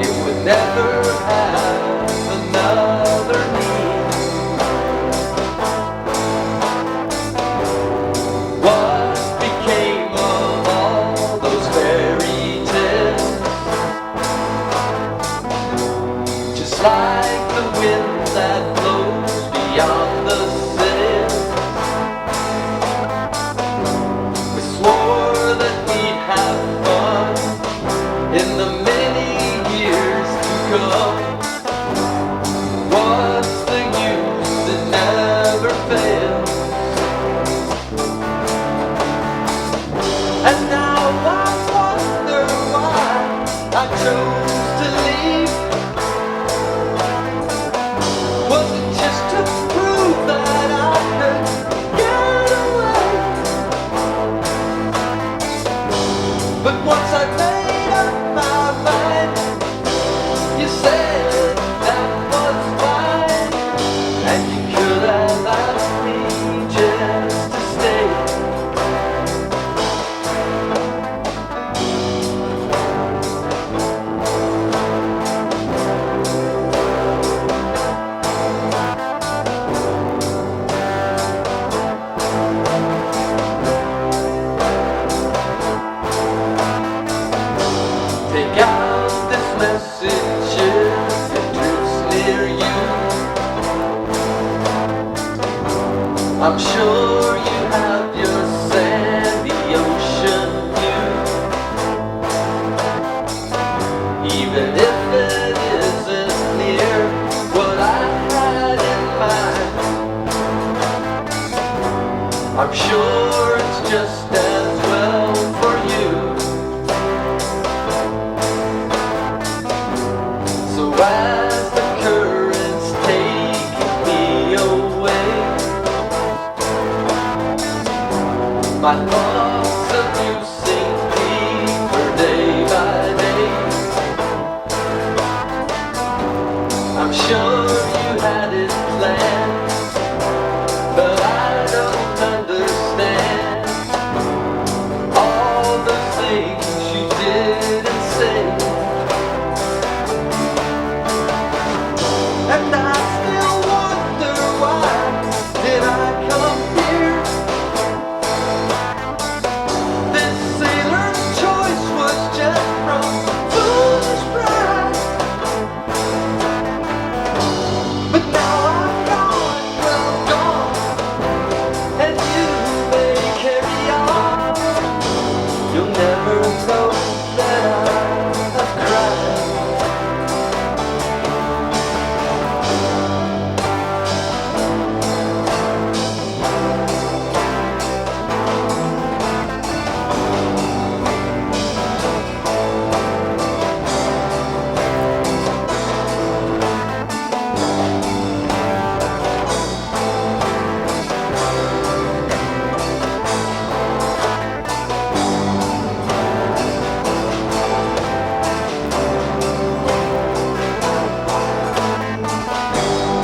it would never have another need. What became of all those fairy tales? Just like the wind that blows beyond the sail. We swore that we'd have fun in the many years to come. What's the use? It never fails. And now I wonder why I chose to leave. Was it just to prove that I could get away? But once I made up my mind, you said that was fine. And you could have asked me just to stay. Take out this message if it drifts near you. I'm sure you have your sandy ocean view. Even if it isn't near what I had in mind, I'm sure it's just as well for you. So as the currents take me away, my thoughts of you sink deeper day by day. I'm sure you had it planned, but I don't understand all the things you didn't say. And I still wonder why did I come here? This sailor's choice was just from foolish pride.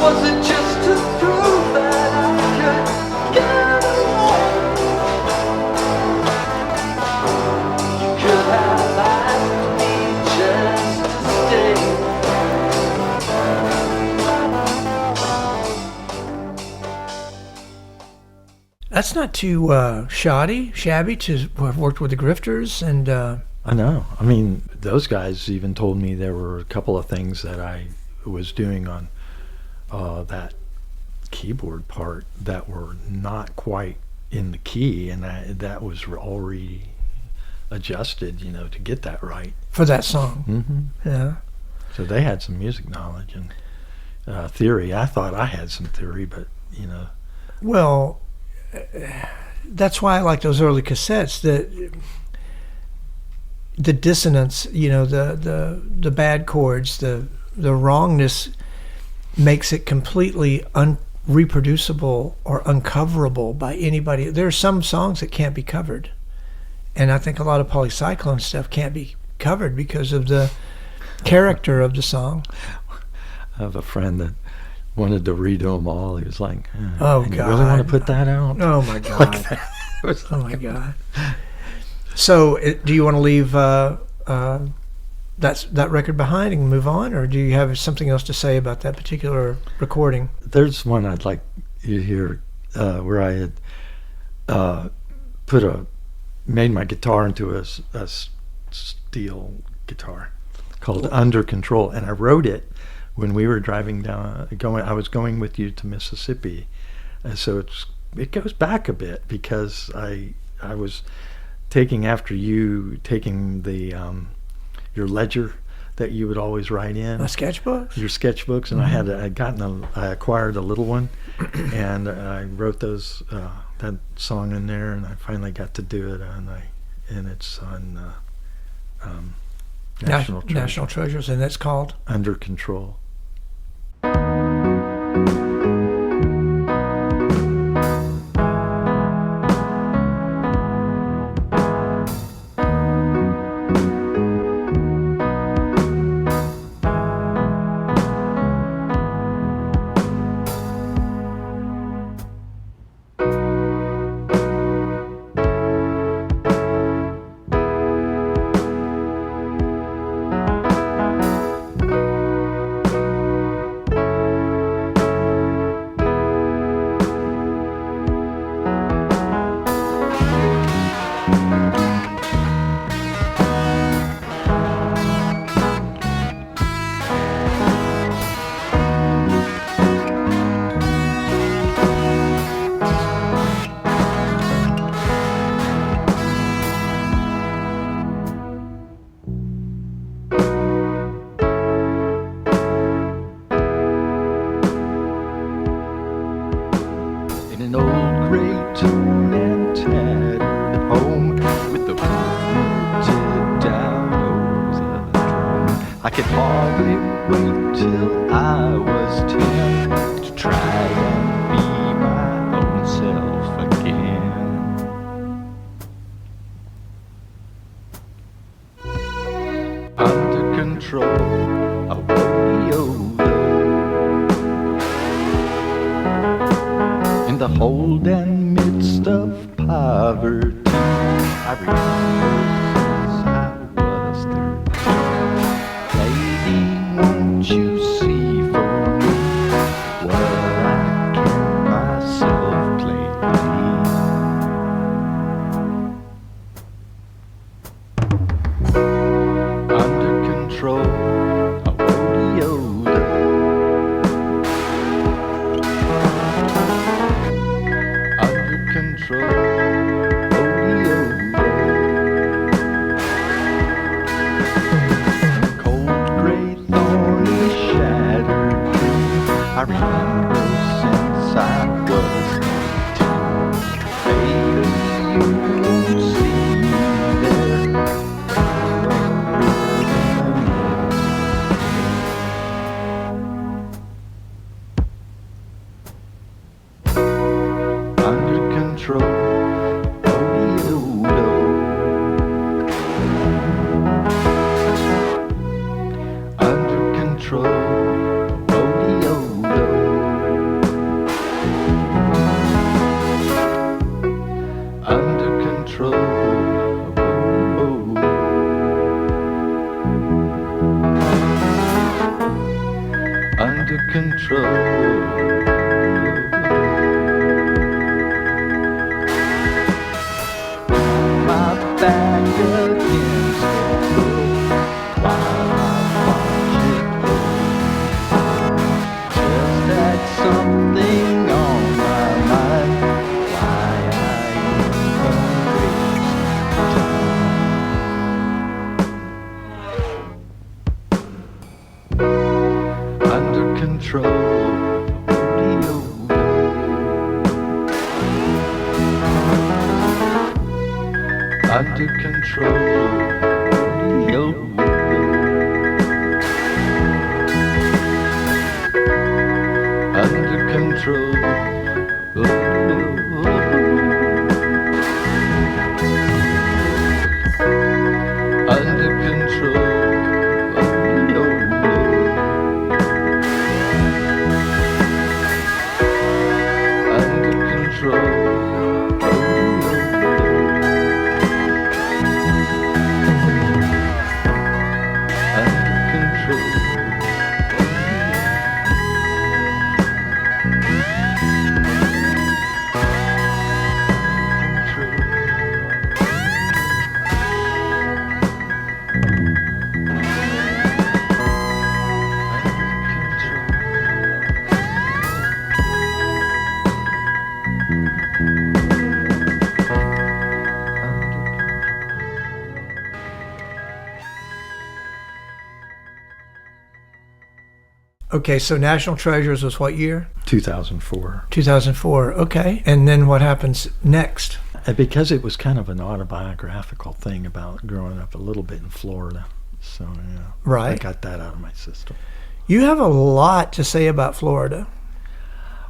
Was it just to prove that I could get away? You could have asked me just to stay. That's not too shabby to have worked with the Grifters. And I know. I mean, those guys even told me there were a couple of things that I was doing on that keyboard part that were not quite in the key, and that was already adjusted, to get that right. for that song. Mm-hmm. Yeah. So they had some music knowledge and theory. I thought I had some theory, but Well, that's why I like those early cassettes. The dissonance, the bad chords, the wrongness makes it completely unreproducible or uncoverable by anybody. There are some songs that can't be covered, and I think a lot of Poli Sci Clone stuff can't be covered because of the character of the song. I have a friend that wanted to redo them all. He was like, Oh, "You God. really want to put that out?" Oh my God! Like that. It was Oh my God! So, do you want to leave that record behind and move on, or do you have something else to say about that particular recording? There's one I'd like you to hear where I had made my guitar into a steel guitar called Under Control, and I wrote it when we were driving down. I was going with you to Mississippi, and so it goes back a bit because I was taking after you taking the your ledger that you would always write in. My sketchbooks? Your sketchbooks, and I acquired a little one, and I wrote that song in there, and I finally got to do it, and it's on National Treasures, and it's called Under Control. Under control, rodeo. control. My back against the road while I watch it roll. Just had something on my mind. Why I under control. Under control. Under control. Under control. Under control. Okay, so National Treasures was what year? 2004. 2004. Okay. And then what happens next? And because it was kind of an autobiographical thing about growing up a little bit in Florida. So, yeah. Right. I got that out of my system. You have a lot to say about Florida.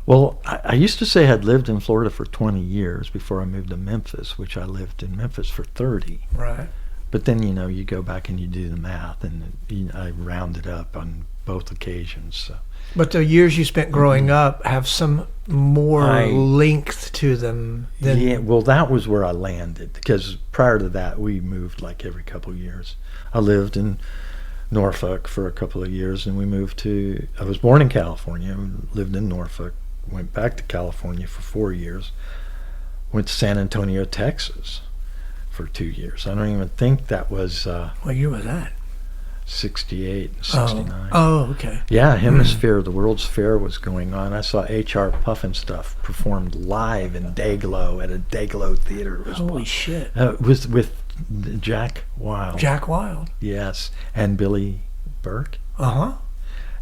Well, I used to say I'd lived in Florida for 20 years before I moved to Memphis, which I lived in Memphis for 30. Right. But then, you go back and you do the math, and I rounded up on both occasions. So. But the years you spent growing up have some more length to them than... Yeah, well, that was where I landed, because prior to that, we moved like every couple of years. I lived in Norfolk for a couple of years, and we moved to... I was born in California, lived in Norfolk, went back to California for 4 years, went to San Antonio, Texas for 2 years. I don't even think that was... What year was that? 68 and 69. Oh, okay. Yeah, Hemisphere, the World's Fair was going on. I saw H.R. Pufnstuf performed live in Dayglow at a Dayglow theater. It was Holy shit. with Jack Wilde. Jack Wilde. Yes, and Billy Burke. Uh-huh.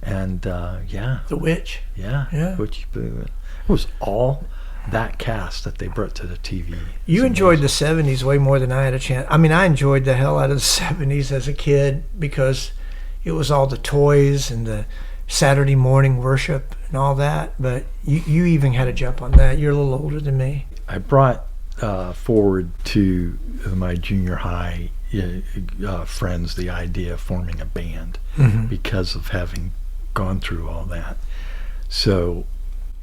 And, yeah. The Witch. Yeah. Yeah. It was all that cast that they brought to the TV. You enjoyed the 70s way more than I had a chance. I mean, I enjoyed the hell out of the 70s as a kid because it was all the toys and the Saturday morning worship and all that. But you even had a jump on that. You're a little older than me. I brought forward to my junior high friends the idea of forming a band because of having gone through all that. So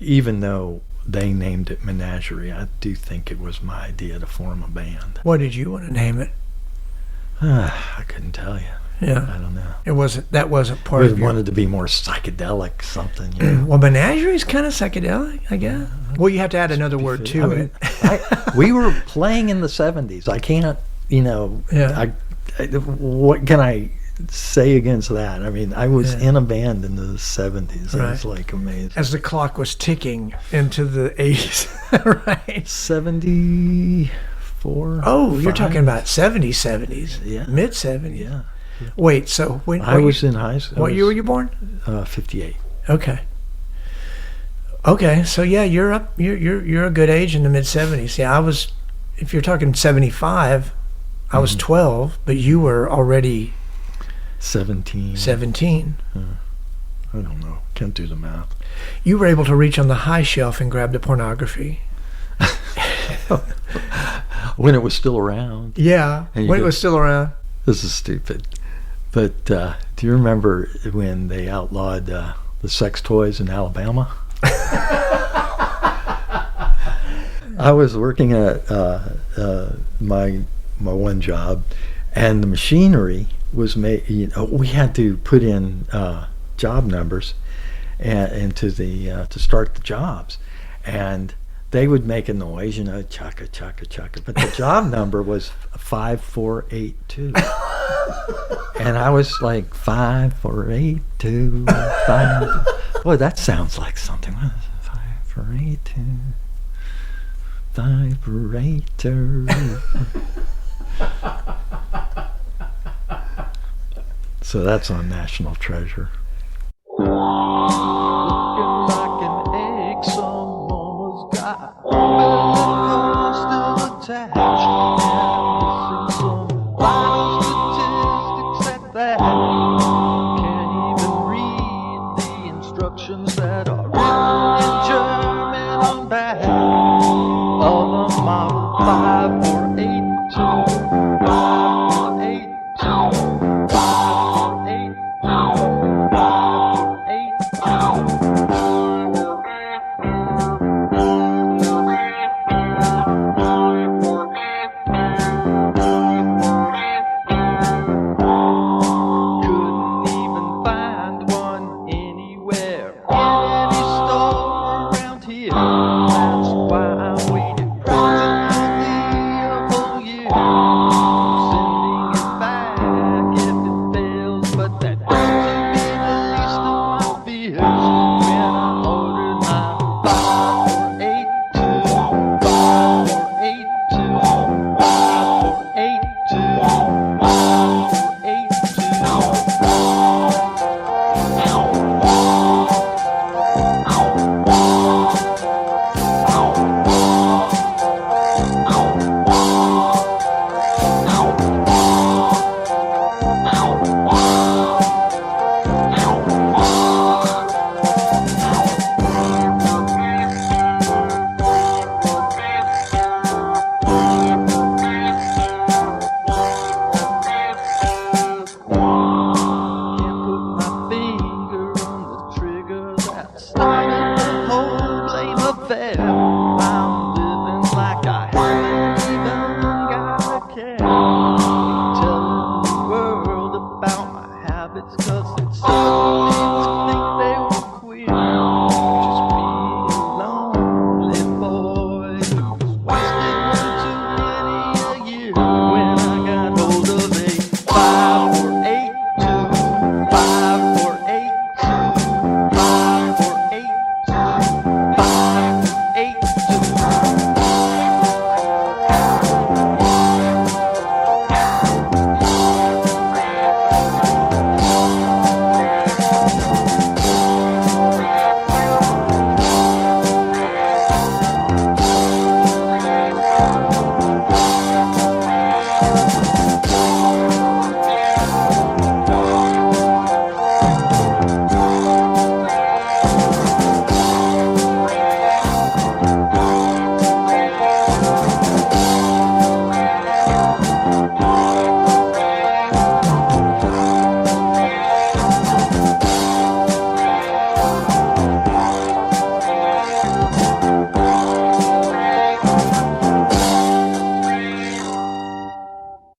even though they named it Menagerie, I do think it was my idea to form a band. What did you want to name it? I couldn't tell you. Yeah. I don't know. That wasn't part We of your... wanted to be more psychedelic something. Well, Menagerie is kind of psychedelic, I guess. Well, you have to add another word to it. We were playing in the 70s. I can't, Yeah. what can I say against that? I mean, I was in a band in the 70s. It was like amazing. As the clock was ticking into the 80s, right? 74. Oh, you're talking about 70s, Yeah. mid-70s. Yeah. Wait, so when I was in high school. What year were you born? 58. Okay. Okay, so yeah, you're up. You're a good age in the mid-70s. Yeah, I was. If you're talking 75, I was 12, but you were already 17. 17. I don't know. Can't do the math. You were able to reach on the high shelf and grab the pornography. When it was still around. Yeah, when it was still around. This is stupid. But do you remember when they outlawed the sex toys in Alabama? I was working at my one job, and the machinery was made. We had to put in job numbers, and to the to start the jobs, and they would make a noise, chaka chaka chaka, but the job number was 5482, and I was like 5482. Boy, that sounds like something. What is it? 5482. 5482. So that's on National Treasure. Looking like an egg someone was got. But still attached. And some vital statistics at that. Can't even read the instructions that are written in German on back of a Model 5482. 'cause it's so easy to think they were queer. Just be a lonely boy who's wasted one too many a year. When I got hold of a 5482, 5482, 5482,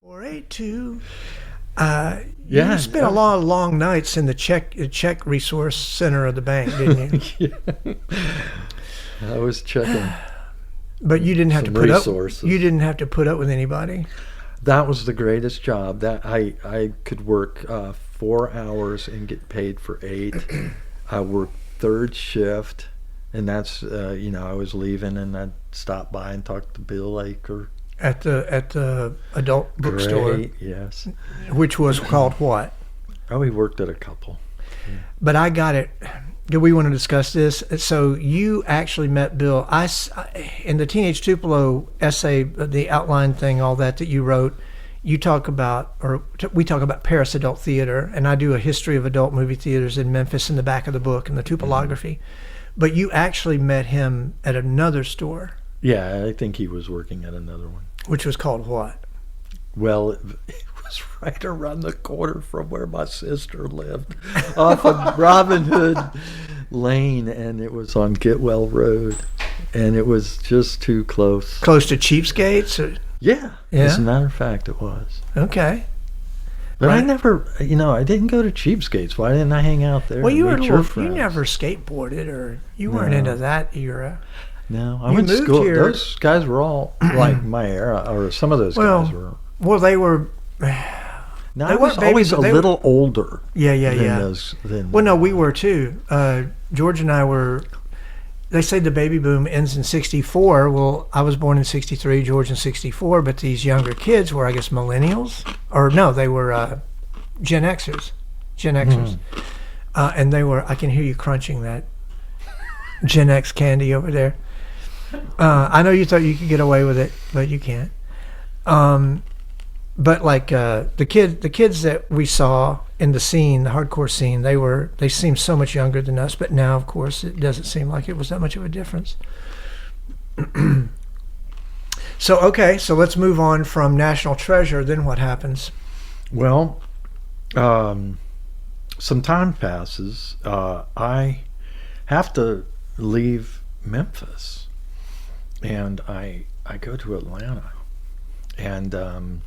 482. Yeah, You spent a lot of long nights in the check resource center of the bank, didn't you? Yeah. I was checking. But you didn't have to Some put resources. up. You didn't have to put up with anybody. That was the greatest job. That I could work 4 hours and get paid for 8. I worked third shift, and that's I was leaving and I'd stop by and talk to Bill Aker. At the adult bookstore, Great, yes. which was called what? Oh, he worked at a couple. But I got it. Do we want to discuss this? So you actually met Bill. In the Teenage Tupelo essay, the outline thing, all that you wrote, we talk about Paris adult theater, and I do a history of adult movie theaters in Memphis in the back of the book in the Tupolography. But you actually met him at another store. Yeah, I think he was working at another one. Which was called what? Well, it was right around the corner from where my sister lived, off of Robin Hood Lane, and it was on Getwell Road, and it was just too close. Close to Cheapskates? Yeah, Yeah? as a matter of fact, it was. Okay. But I Right. never, I didn't go to Cheapskates. Why didn't I hang out there? Well, you and were meet a your little, you friends? never skateboarded, or you weren't No. into that era. No, I you went to moved school. here- Those guys were all like my era, or some of those guys were. Well, they were. No, they I was weren't always babies, a but they little older. Yeah, than yeah. Those, than, Well, no, we were too. George and I were. They say the baby boom ends in '64. Well, I was born in '63, George in '64, but these younger kids were, I guess, millennials, or no, they were Gen Xers. And they were. I can hear you crunching that Gen X candy over there. I know you thought you could get away with it, but you can't. But like the kids that we saw in the scene, the hardcore scene, they seemed so much younger than us. But now, of course, it doesn't seem like it was that much of a difference. So let's move on from National Treasure. Then what happens? Well, some time passes. I have to leave Memphis, and I go to Atlanta, and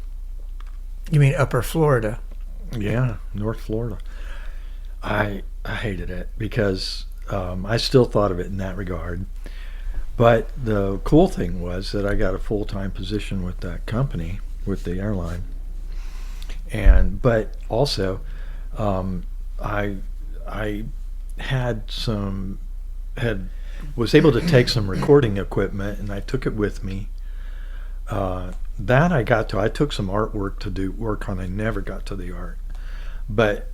You mean Upper Florida? yeah, North Florida. I hated it because I still thought of it in that regard. But the cool thing was that I got a full-time position with that company, with the airline, but also I was able to take some recording equipment, and I took it with me. I took some artwork to do work on. I never got to the art, but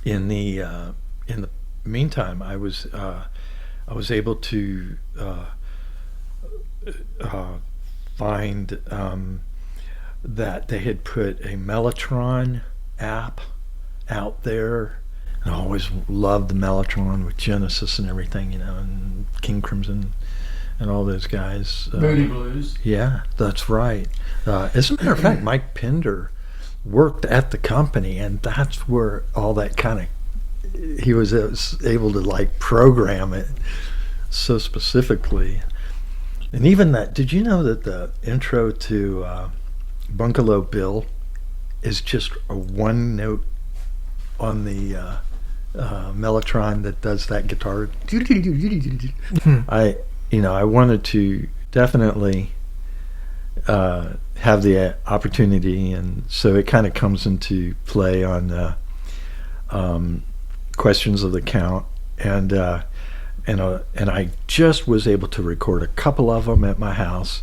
in the meantime, I was able to find that they had put a Mellotron app out there. And I always loved the Mellotron with Genesis and everything, and King Crimson and all those guys. Booty Blues. Yeah, that's right. As a matter of fact, Mike Pender worked at the company, and that's where all that kind of, he was able to like program it so specifically. And even that, did you know that the intro to Bungalow Bill is just a one note on the Mellotron that does that guitar? I wanted to definitely have the opportunity, and so it kind of comes into play on Questions of the Count, and I just was able to record a couple of them at my house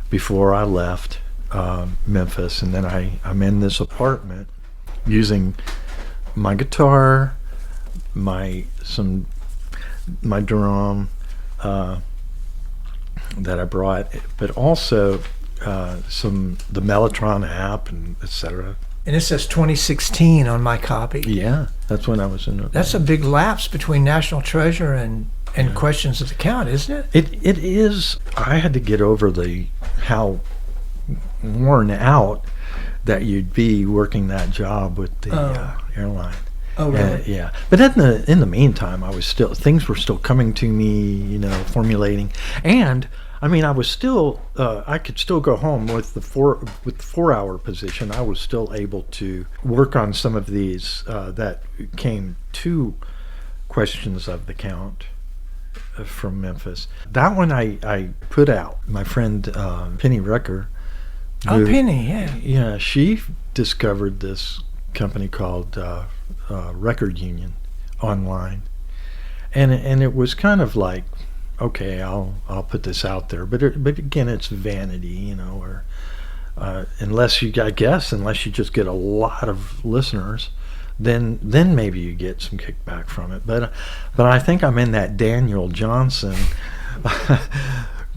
before I left Memphis, and then I'm in this apartment using my guitar, my drum that I brought, but also the Mellotron app and etc. And it says 2016 on my copy. Yeah, that's when I was in it. That's a big lapse between National Treasure and Questions of the Count, isn't it? It is. I had to get over how worn out that you'd be working that job with the airline. Oh, really? Yeah. But in the meantime, things were still coming to me, formulating, and I mean, I was still I could still go home with the 4-hour position. I was still able to work on some of these that came to Questions of the Count from Memphis. That one I put out. My friend Penny Rucker. Penny, yeah. Yeah, she discovered this company called Record Union online, and it was kind of like, okay, I'll put this out there, but again, it's vanity, or unless you just get a lot of listeners, then maybe you get some kickback from it. But I think I'm in that Daniel Johnson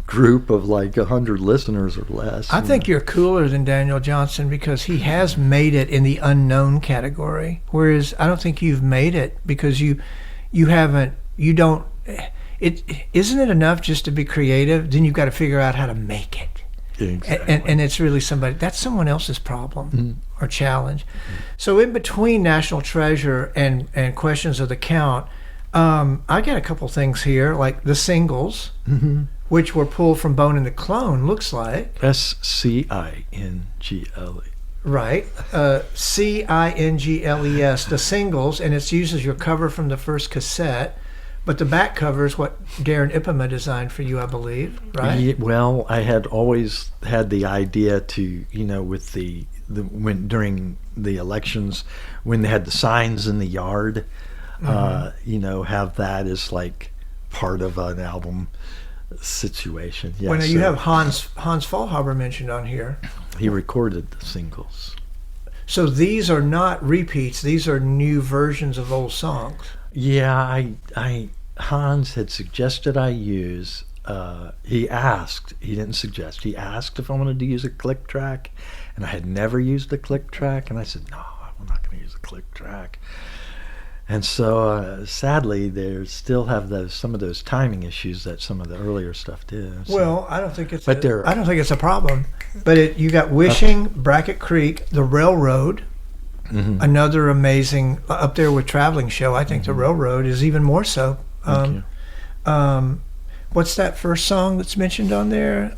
group of like 100 listeners or less. I think you're cooler than Daniel Johnson because he has made it in the unknown category, whereas I don't think you've made it because you don't. Isn't it enough just to be creative? Then you've got to figure out how to make it. Exactly. And it's really that's someone else's problem or challenge. So in between National Treasure and Questions of the Count, I got a couple things here, like the singles, which were pulled from Bone and the Clone, looks like. SCINGLE. Right. Cingles, the singles, and it's used as your cover from the first cassette. But the back cover is what Darren Ipema designed for you, I believe, right? Yeah, well, I had always had the idea to, with when during the elections, when they had the signs in the yard, have that as like part of an album situation. Yeah, Well, now you have Hans Faulhaber mentioned on here. he recorded the singles. So these are not repeats; these are new versions of old songs. Yeah, Hans had suggested I use. He asked. He didn't suggest. He asked if I wanted to use a click track, and I had never used a click track, and I said no, I'm not going to use a click track. And so, sadly, they still have some of those timing issues that some of the earlier stuff did. So. Well, I don't think it's. But I don't think it's a problem. But you got Wishing, Bracket Creek, The Railroad. Mhm. Another amazing up there with Traveling Show. I think The Railroad is even more so. Thank you. What's that first song that's mentioned on there?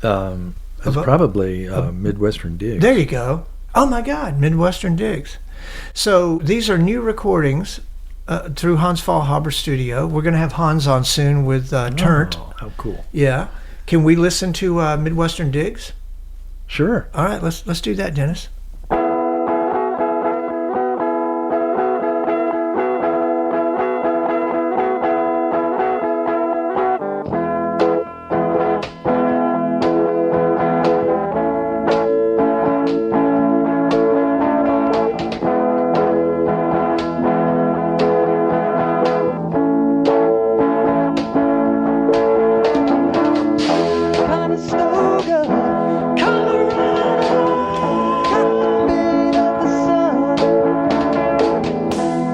It's probably Midwestern Digs. There you go. Oh my God, Midwestern Digs. So these are new recordings through Hans Faulhaber's studio. We're going to have Hans on soon with Turnt. Oh, how cool. Yeah. Can we listen to Midwestern Digs? Sure. All right, let's do that, Dennis. Conestoga, Colorado, cotton made of the sun.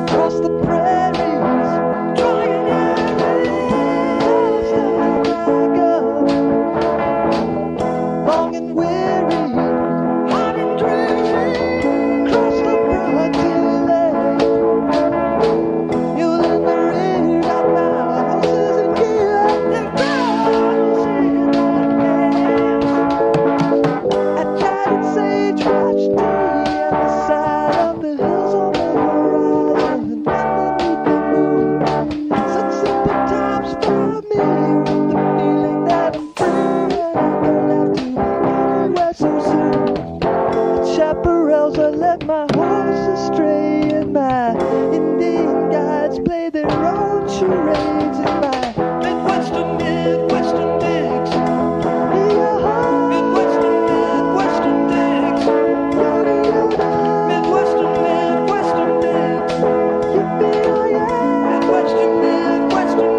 Across the prairies, drying arrows down my gun. Long and weary, hot and dreary, across the broad delay. Mule in the rear, got my horses in gear, and girls in the I chatted sage-brush tea at the side of the hills on the horizon underneath the moon. Such simple times for me, with the feeling that I'm free and I don't have to be anywhere so soon. At chaparrals, I let my horses stray, and my Indian guides play their own charades in my Midwestern digs. Midwestern digs. Midwestern digs. Yippee-yi-yi. Midwestern.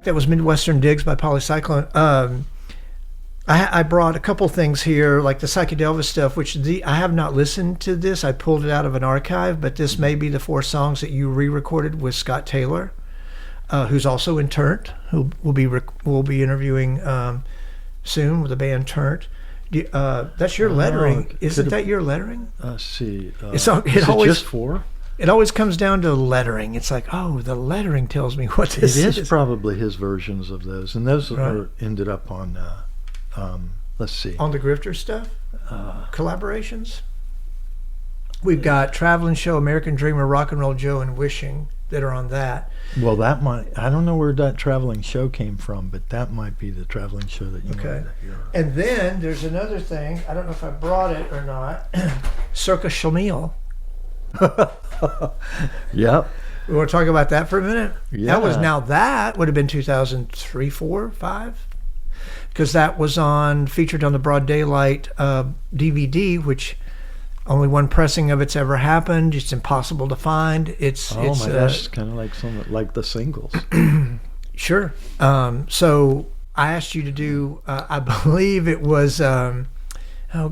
That was Midwestern Digs by Poli Sci Clone. I brought a couple things here, like the psychedelva stuff, which I have not listened to this. I pulled it out of an archive, but this may be the 4 songs that you re-recorded with Scott Taylor, who's also in Turnt, who will be interviewing soon with the band Turnt. That's your lettering. Isn't that your lettering? See. It is it always just 4? It always comes down to lettering. It's like, oh, the lettering tells me what this is. It is probably his versions of those, and those ended up on. Let's see. On the Grifters stuff, collaborations. We've got Traveling Show, American Dreamer, Rock and Roll Joe, and Wishing that are on that. Well, that might. I don't know where that Traveling Show came from, but that might be the Traveling Show that you wanted to hear. And then there's another thing. I don't know if I brought it or not. Circa Shlemiel. Yep. We want to talk about that for a minute? Yeah. That would have been 2003, 4, 5? Because that was featured on the Broad Daylight DVD, which only one pressing of it's ever happened. It's impossible to find. My gosh, it's kind of like the singles. Sure. So I asked you to do, I believe it was, oh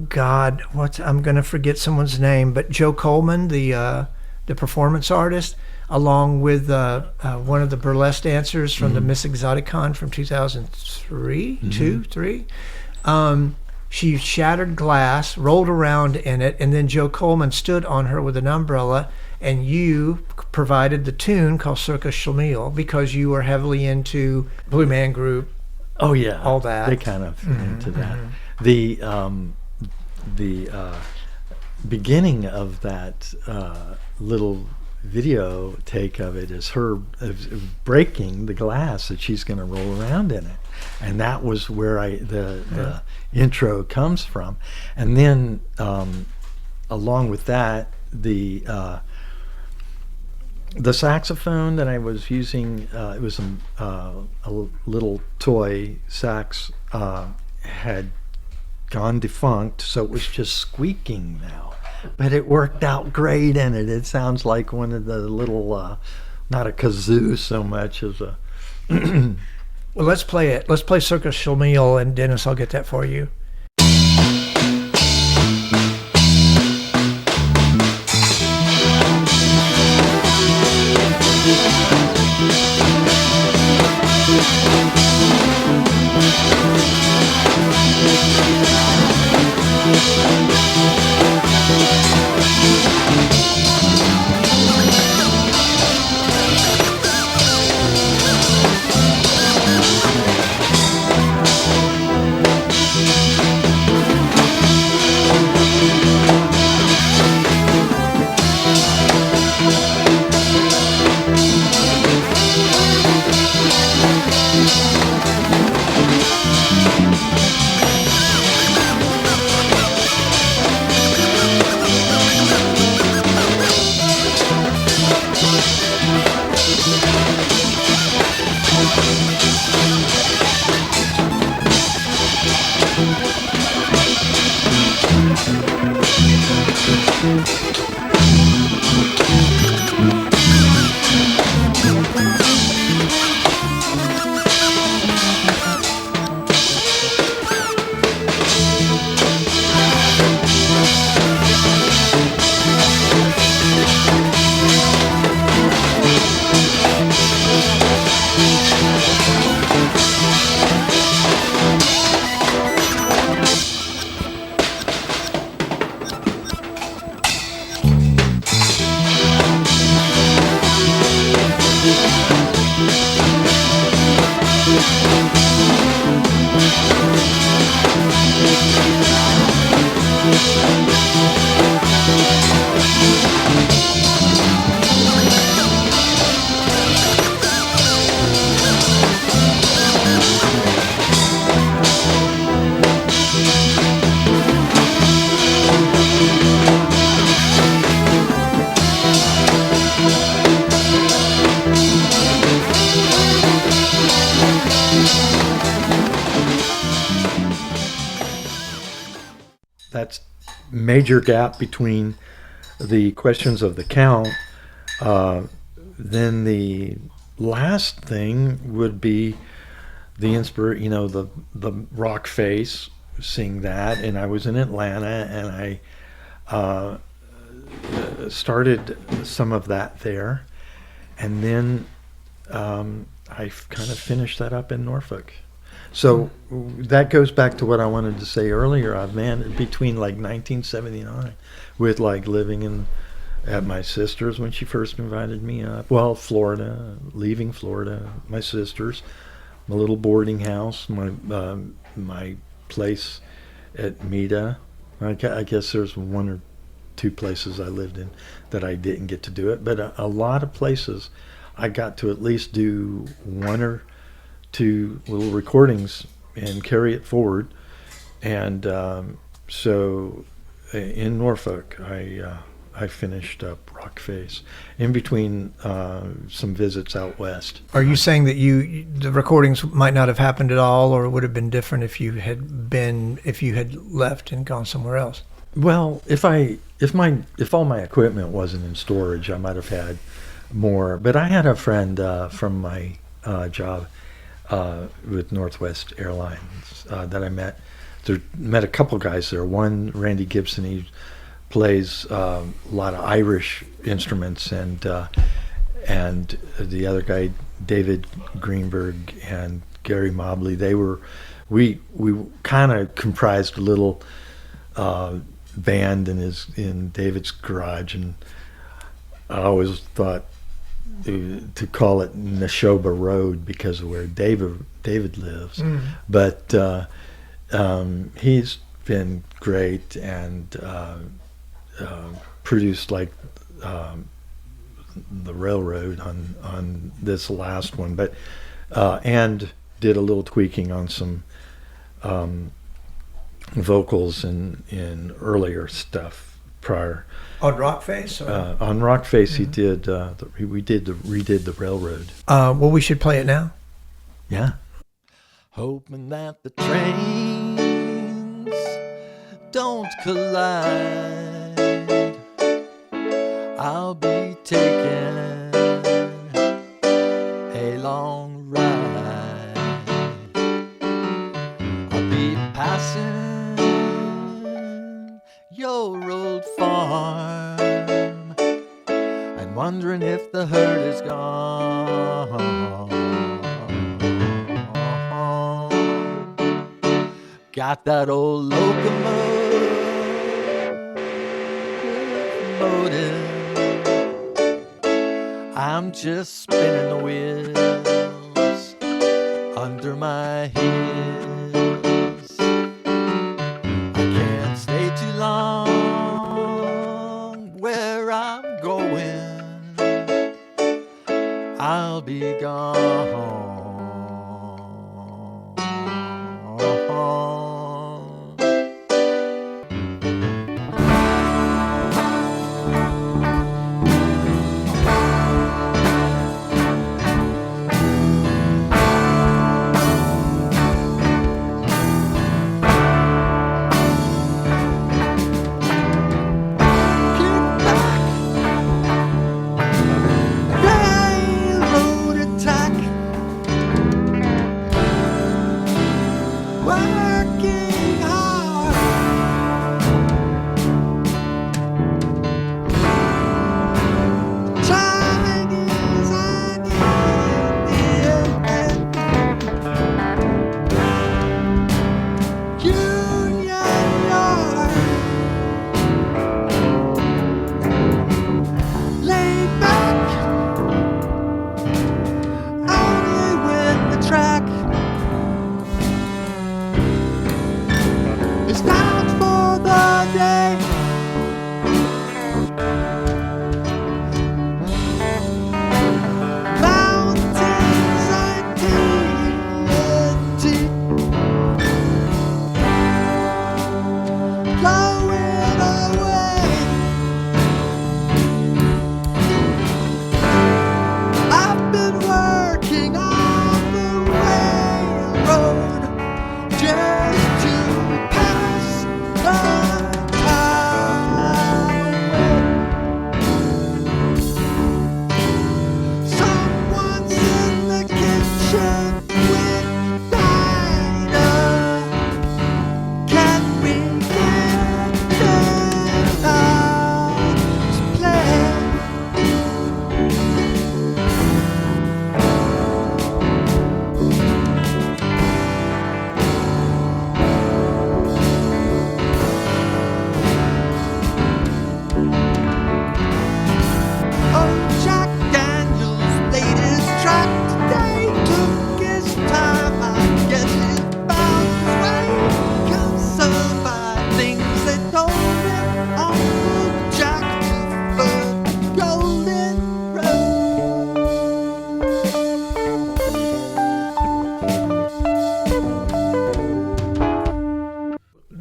God, I'm going to forget someone's name, but Joe Coleman, the performance artist, along with one of the burlesque dancers from the Miss Exoticon from 2003, 3. She shattered glass, rolled around in it, and then Joe Coleman stood on her with an umbrella, and you provided the tune called Circa Shlemiel because you were heavily into Blue Man Group. Oh yeah, all that. They kind of into that. The beginning of that little video take of it is her breaking the glass that she's going to roll around in it, and that was where the intro comes from. And then along with that, the saxophone that I was using, it was a little toy sax, had gone defunct, so it was just squeaking now. But it worked out great in it. It sounds like one of the little, not a kazoo so much as a... Well, let's play it. Let's play Circa Shlemiel, and Dennis, I'll get that for you. That's major gap between the questions of the count, then the last thing would be the the Rock Face, seeing that, and I was in Atlanta, and I started some of that there, and then I kind of finished that up in Norfolk. So that goes back to what I wanted to say earlier. Between like 1979, with like living at my sister's when she first invited me up. Well, Florida, leaving Florida, my sister's, my little boarding house, my place at Meta. I guess there's one or two places I lived in that I didn't get to do it, but a lot of places I got to at least do one or two little recordings and carry it forward. And so in Norfolk, I finished up Rock Face in between some visits out west. Are you saying that the recordings might not have happened at all, or it would have been different if you had left and gone somewhere else? Well, if all my equipment wasn't in storage, I might have had more. But I had a friend from my job with Northwest Airlines that I met. Met a couple guys there. One, Randy Gibson, he plays a lot of Irish instruments, and the other guy, David Greenberg and Gary Mobley. We kind of comprised a little band in David's garage, and I always thought to call it Neshoba Road because of where David lives. But he's been great and produced like the railroad on this last one, but and did a little tweaking on some vocals in earlier stuff prior. On Rock Face? On Rock Face, he did. Redid the railroad. Well, we should play it now. Yeah. Hoping that the trains don't collide, I'll be taking a long ride. I'll be passing your old farm and wondering if the herd is gone. Got that old locomotive, I'm just spinning the wheels under my heels. I can't stay too long where I'm going, I'll be gone.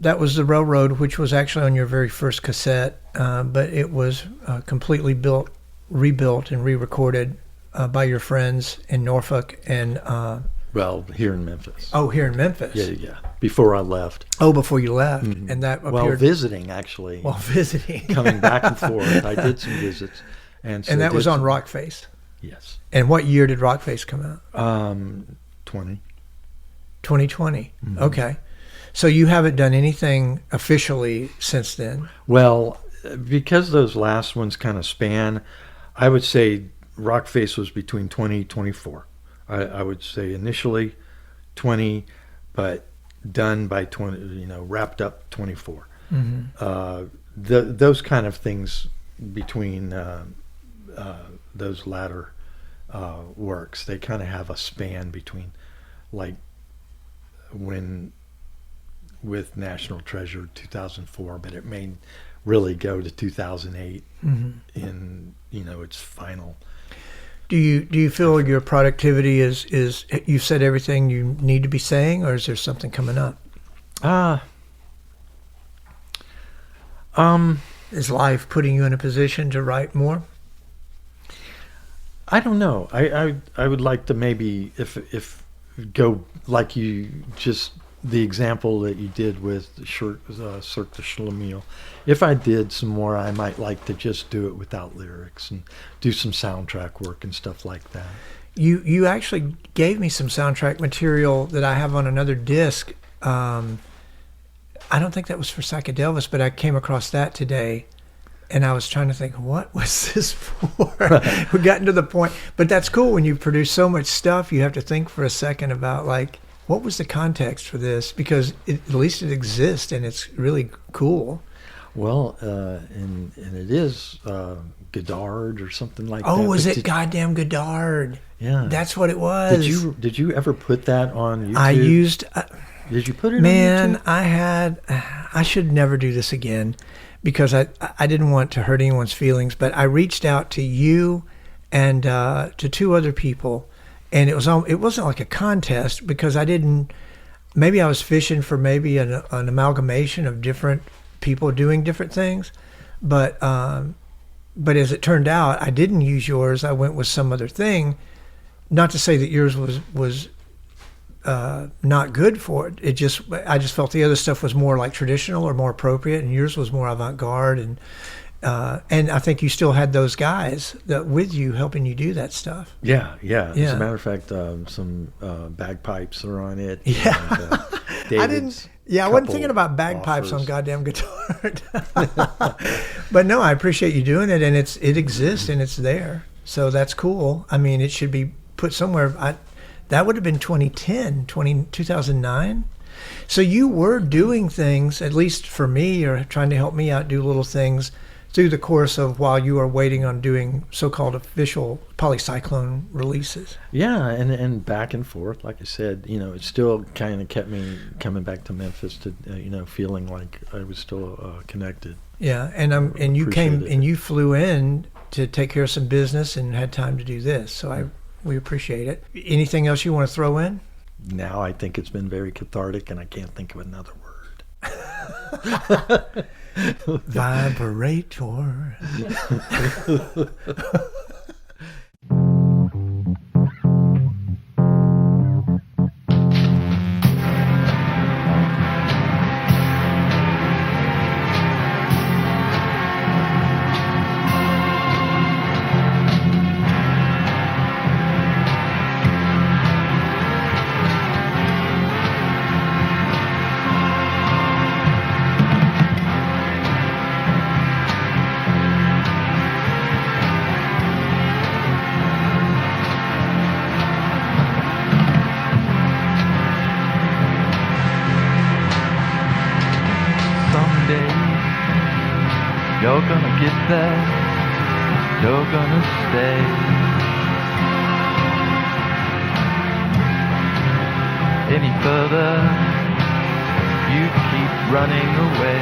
that was the Railroad, which was actually on your very first cassette, but it was completely rebuilt and re-recorded by your friends in Norfolk and Well, here in Memphis. here in Memphis. Yeah. Before I left. Oh, before you left, and that appeared Well, visiting actually. while visiting, Coming back and forth. I did some visits, and so and that did was on some- Rockface. Yes. And what year did Rockface come out? 20. 2020. Okay, so you haven't done anything officially since then. Well, because those last ones kind of span, I would say Rockface was between 20 and 24. I would say initially 20, but done by 20, wrapped up 24. Those kind of things between those latter works, they kind of have a span between, like when with National Treasure 2004, but it may really go to 2008 in its final. Do you feel your productivity is you've said everything you need to be saying, or is there something coming up? Is life putting you in a position to write more? I don't know. I would like to maybe if go like you just the example that you did with Circa Shlemiel. If I did some more, I might like to just do it without lyrics and do some soundtrack work and stuff like that. You actually gave me some soundtrack material that I have on another disc. I don't think that was for Psychedelvis, but I came across that today, and I was trying to think, what was this for? We gotten to the point, but that's cool when you produce so much stuff. You have to think for a second about like, what was the context for this? Because at least it exists, and it's really cool. Well, and it is Godard or something like that. Oh, was But it goddamn Godard? Yeah, That's what it was. Did you ever put that on YouTube? I used. Did you put it Man, on YouTube? I should never do this again because I didn't want to hurt anyone's feelings, but I reached out to you and to two other people, and it wasn't like a contest because maybe I was fishing for maybe an amalgamation of different people doing different things, but as it turned out, I didn't use yours. I went with some other thing. Not to say that yours was not good for it. I just felt the other stuff was more like traditional or more appropriate, and yours was more avant-garde. And I think you still had those guys with you helping you do that stuff. Yeah. As a matter of fact, some bagpipes are on it. Yeah. And, I didn't. Yeah, I wasn't thinking about bagpipes on goddamn guitar. But no, I appreciate you doing it, and it exists and it's there. So that's cool. I mean, it should be put somewhere. That would have been 2009. So you were doing things, at least for me, or trying to help me out, do little things through the course of while you were waiting on doing so-called official Poli Sci Clone releases. Yeah, and back and forth. Like I said, it still kind of kept me coming back to Memphis to, feeling like I was still connected. Yeah, and you came and you flew in to take care of some business and had time to do this. So we appreciate it. Anything else you want to throw in? Now I think it's been very cathartic, and I can't think of another word. Vibrator. You're gonna get there, you're gonna stay. Any further, you keep running away.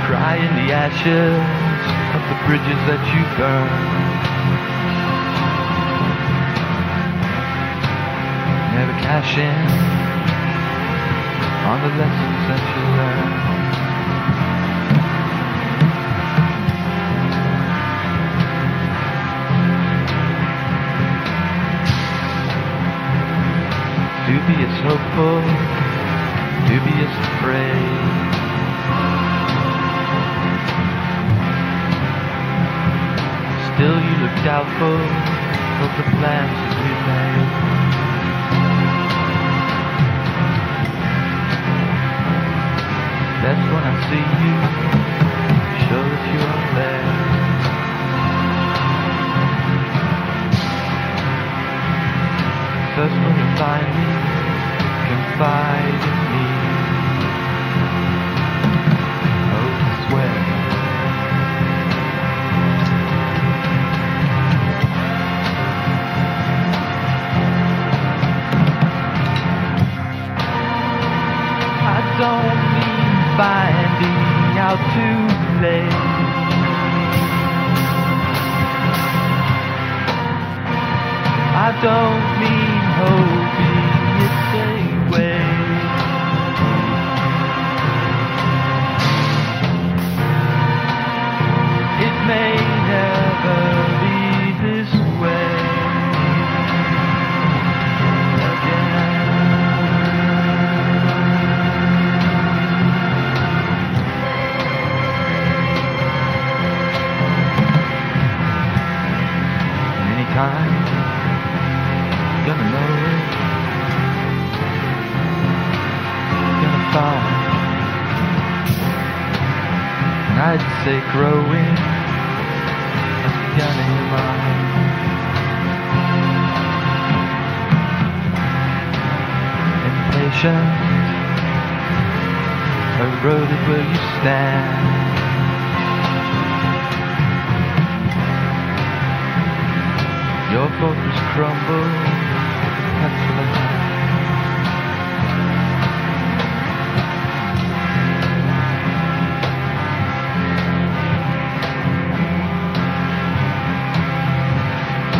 Cry in the ashes of the bridges that you burn. cash in on the lessons that you learn. Dubious hopeful, dubious afraid. Still you look doubtful of the plans that we made. That's when I see you, show that you are there. That's when you find me, confide in me. Oh, I swear. I don't mean finding out too late. I don't mean hoping it's a way. It may never be this way again. Anytime gonna know it, gonna fall, and I'd say growing has begun in your mind. Impatient, eroded where you stand. Your fortress crumbles.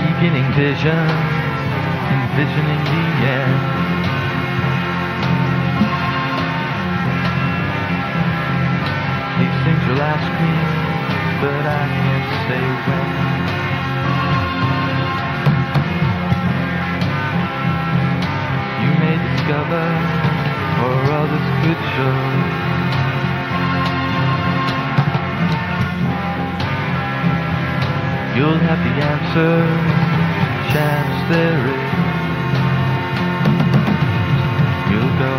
Beginning vision, envisioning the end. These things will ask me, but I can't say when. Discover, or others could show. You'll have the answer, chance there is. You'll go.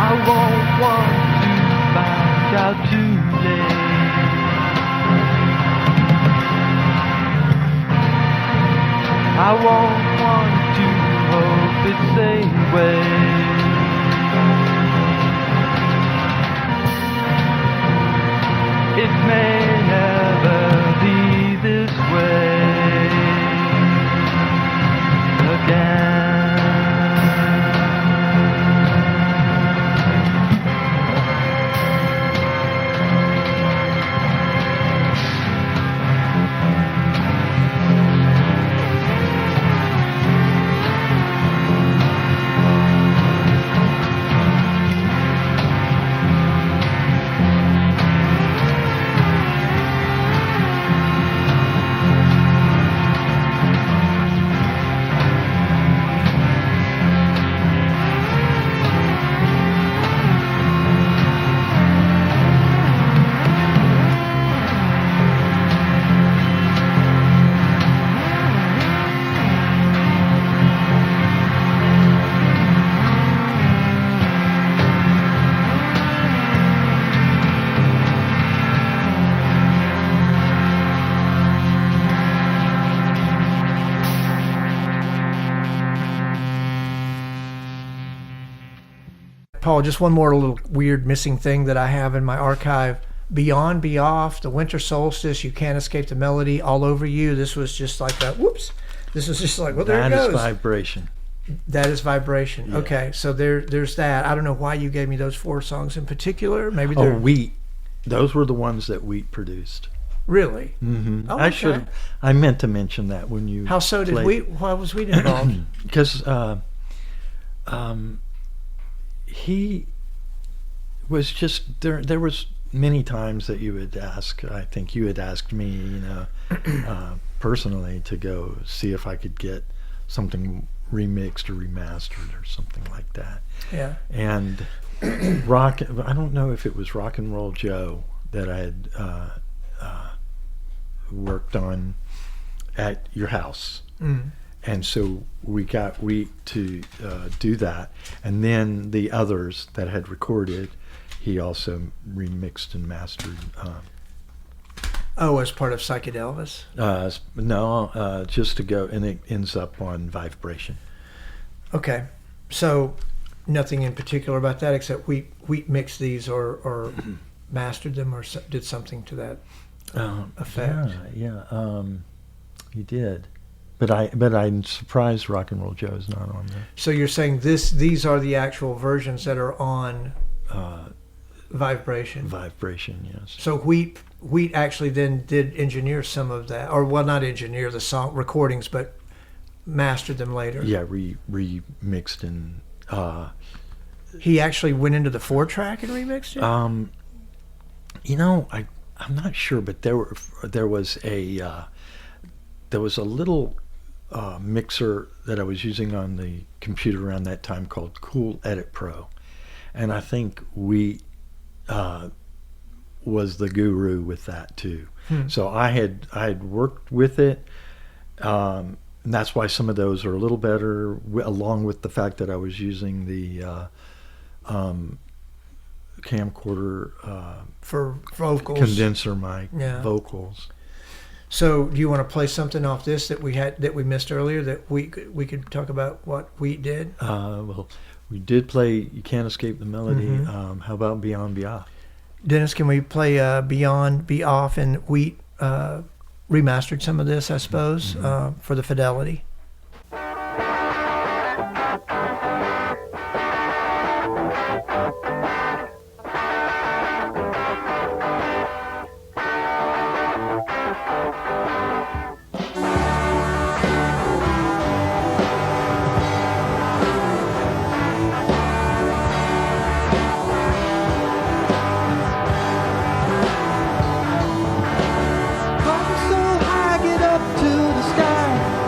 I won't want out too late. I won't want to hope it's a way. It may never be this way again. Paul, just one more little weird missing thing that I have in my archive. Beyond, Be Off, the Winter Solstice, You Can't Escape the Melody, All Over You. This was just like a, whoops. This was just like, well, there it goes. Vibration. That is Vibration. Yeah. Okay, so there's that. I don't know why you gave me those 4 songs in particular. Maybe Oh, they're Wheat. Those were the ones that Wheat produced. really. Mm-hmm. Oh, I okay. should. I meant to mention that when you. How so did played- Wheat? Why was Wheat involved? Because he was just there. There was many times that you would ask. I think you had asked me, personally, to go see if I could get something remixed or remastered or something like that. Yeah. And rock. I don't know if it was Rock and Roll Joe that I had worked on at your house. Mm. And so we got Wheat to do that. And then the others that had recorded, he also remixed and mastered. Oh, as part of Psychedelvis. Just to go, and it ends up on Vibration. Okay, so nothing in particular about that except Wheat mixed these or mastered them or did something to that effect. Yeah, he did. But I'm surprised Rock and Roll Joe's not on there. So you're saying these are the actual versions that are on Vibration. Vibration, yes. So Wheat actually then did engineer some of that, or well, not engineer the song recordings, but mastered them later. Yeah, remixed and. He actually went into the 4-track and remixed it. I'm not sure, but there was a little mixer that I was using on the computer around that time called Cool Edit Pro, and I think we was the guru with that too. So I had worked with it, and that's why some of those are a little better, along with the fact that I was using the camcorder for vocals. condenser mic Yeah. vocals. So do you want to play something off this that we missed earlier that we could talk about what Wheat did? Well, we did play You Can't Escape the Melody. Mm-hmm. How about Beyond Be Off? Dennis, can we play Beyond Be Off? And Wheat remastered some of this, I suppose, for the fidelity. Climbing so high, get up to the sky.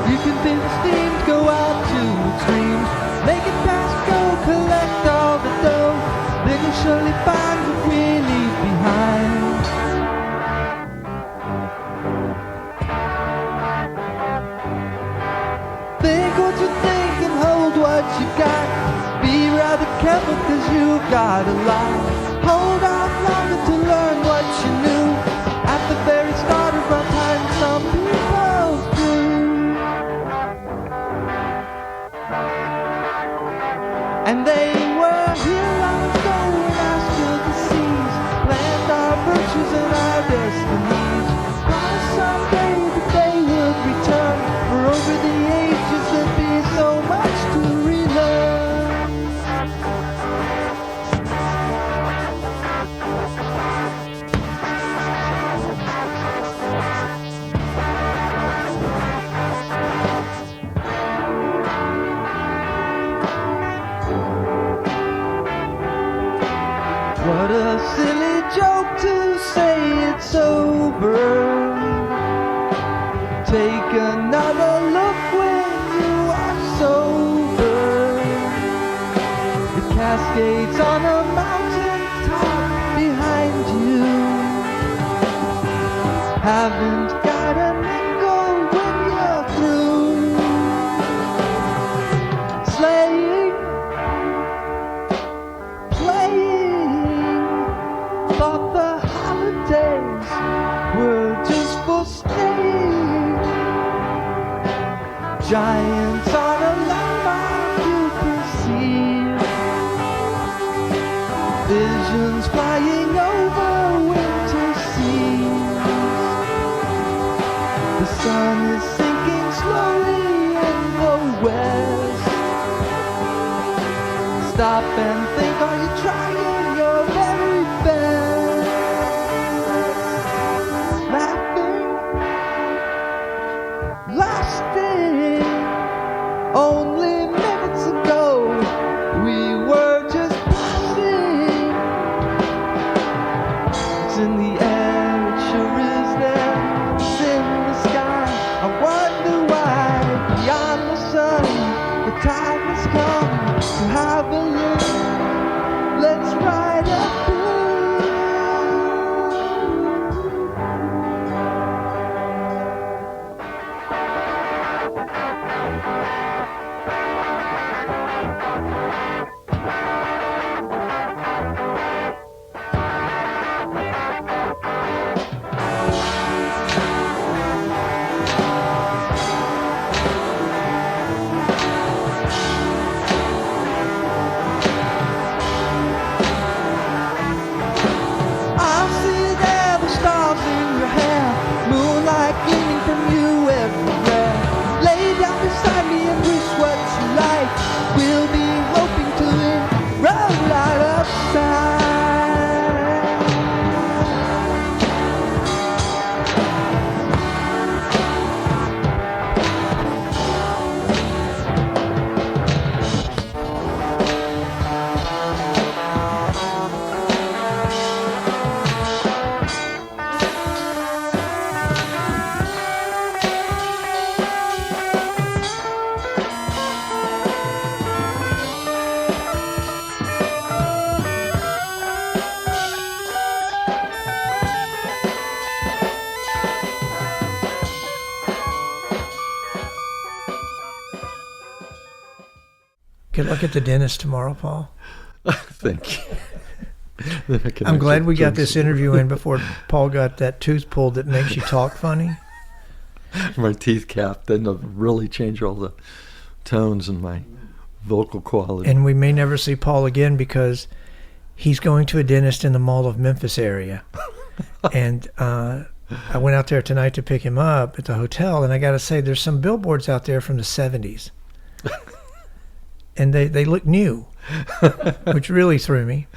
You can feel the steam go out to extremes. Make it past, go collect all the dough. Then you'll surely find what we leave behind. Think what you think and hold what you got. Be rather careful cause you got a lot. Hold off longer to learn what you knew. At the very start of our time, some people do. And they were here long ago when I stood the seas, planned our virtues and our destinies. Promised someday that they would return, for over the ages there'd be so much to relearn. What a silly joke to say it's over. Take another look when you are sober. It cascades on a mountain top behind you. Haven't got a nickel when you're through. Slaying, playing, thought the holidays were just for staying. Giants on a landmark you perceive. Visions flying over winter seas. The sun is sinking slowly in the west. It's in the air, it sure is there. It's in the sky, I wonder why. Beyond the sun, the time has come to have a look. Let's ride up here. Good luck at the dentist tomorrow, Paul. Thank you. Then I can I'm glad actually we got drink this some- interview in before Paul got that tooth pulled that makes you talk funny. My teeth cap didn't really change all the tones in my vocal quality. And we may never see Paul again because he's going to a dentist in the Mall of Memphis area. And I went out there tonight to pick him up at the hotel, and I got to say, there's some billboards out there from the 70s. And they look new, which really threw me.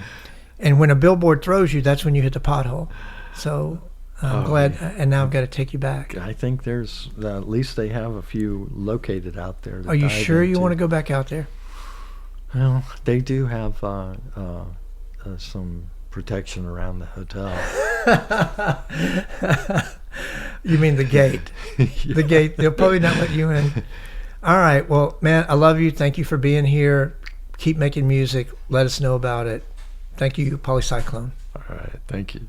And when a billboard throws you, that's when you hit the pothole. So I'm glad, and now I've got to take you back. I think there's, at least they have a few located out there. Are you sure you want to go back out there? Well, they do have some protection around the hotel. You mean the gate? The gate, they'll probably not let you in. All right. Well, man, I love you. Thank you for being here. Keep making music. Let us know about it. Thank you, Poli Sci Clone. All right. Thank you.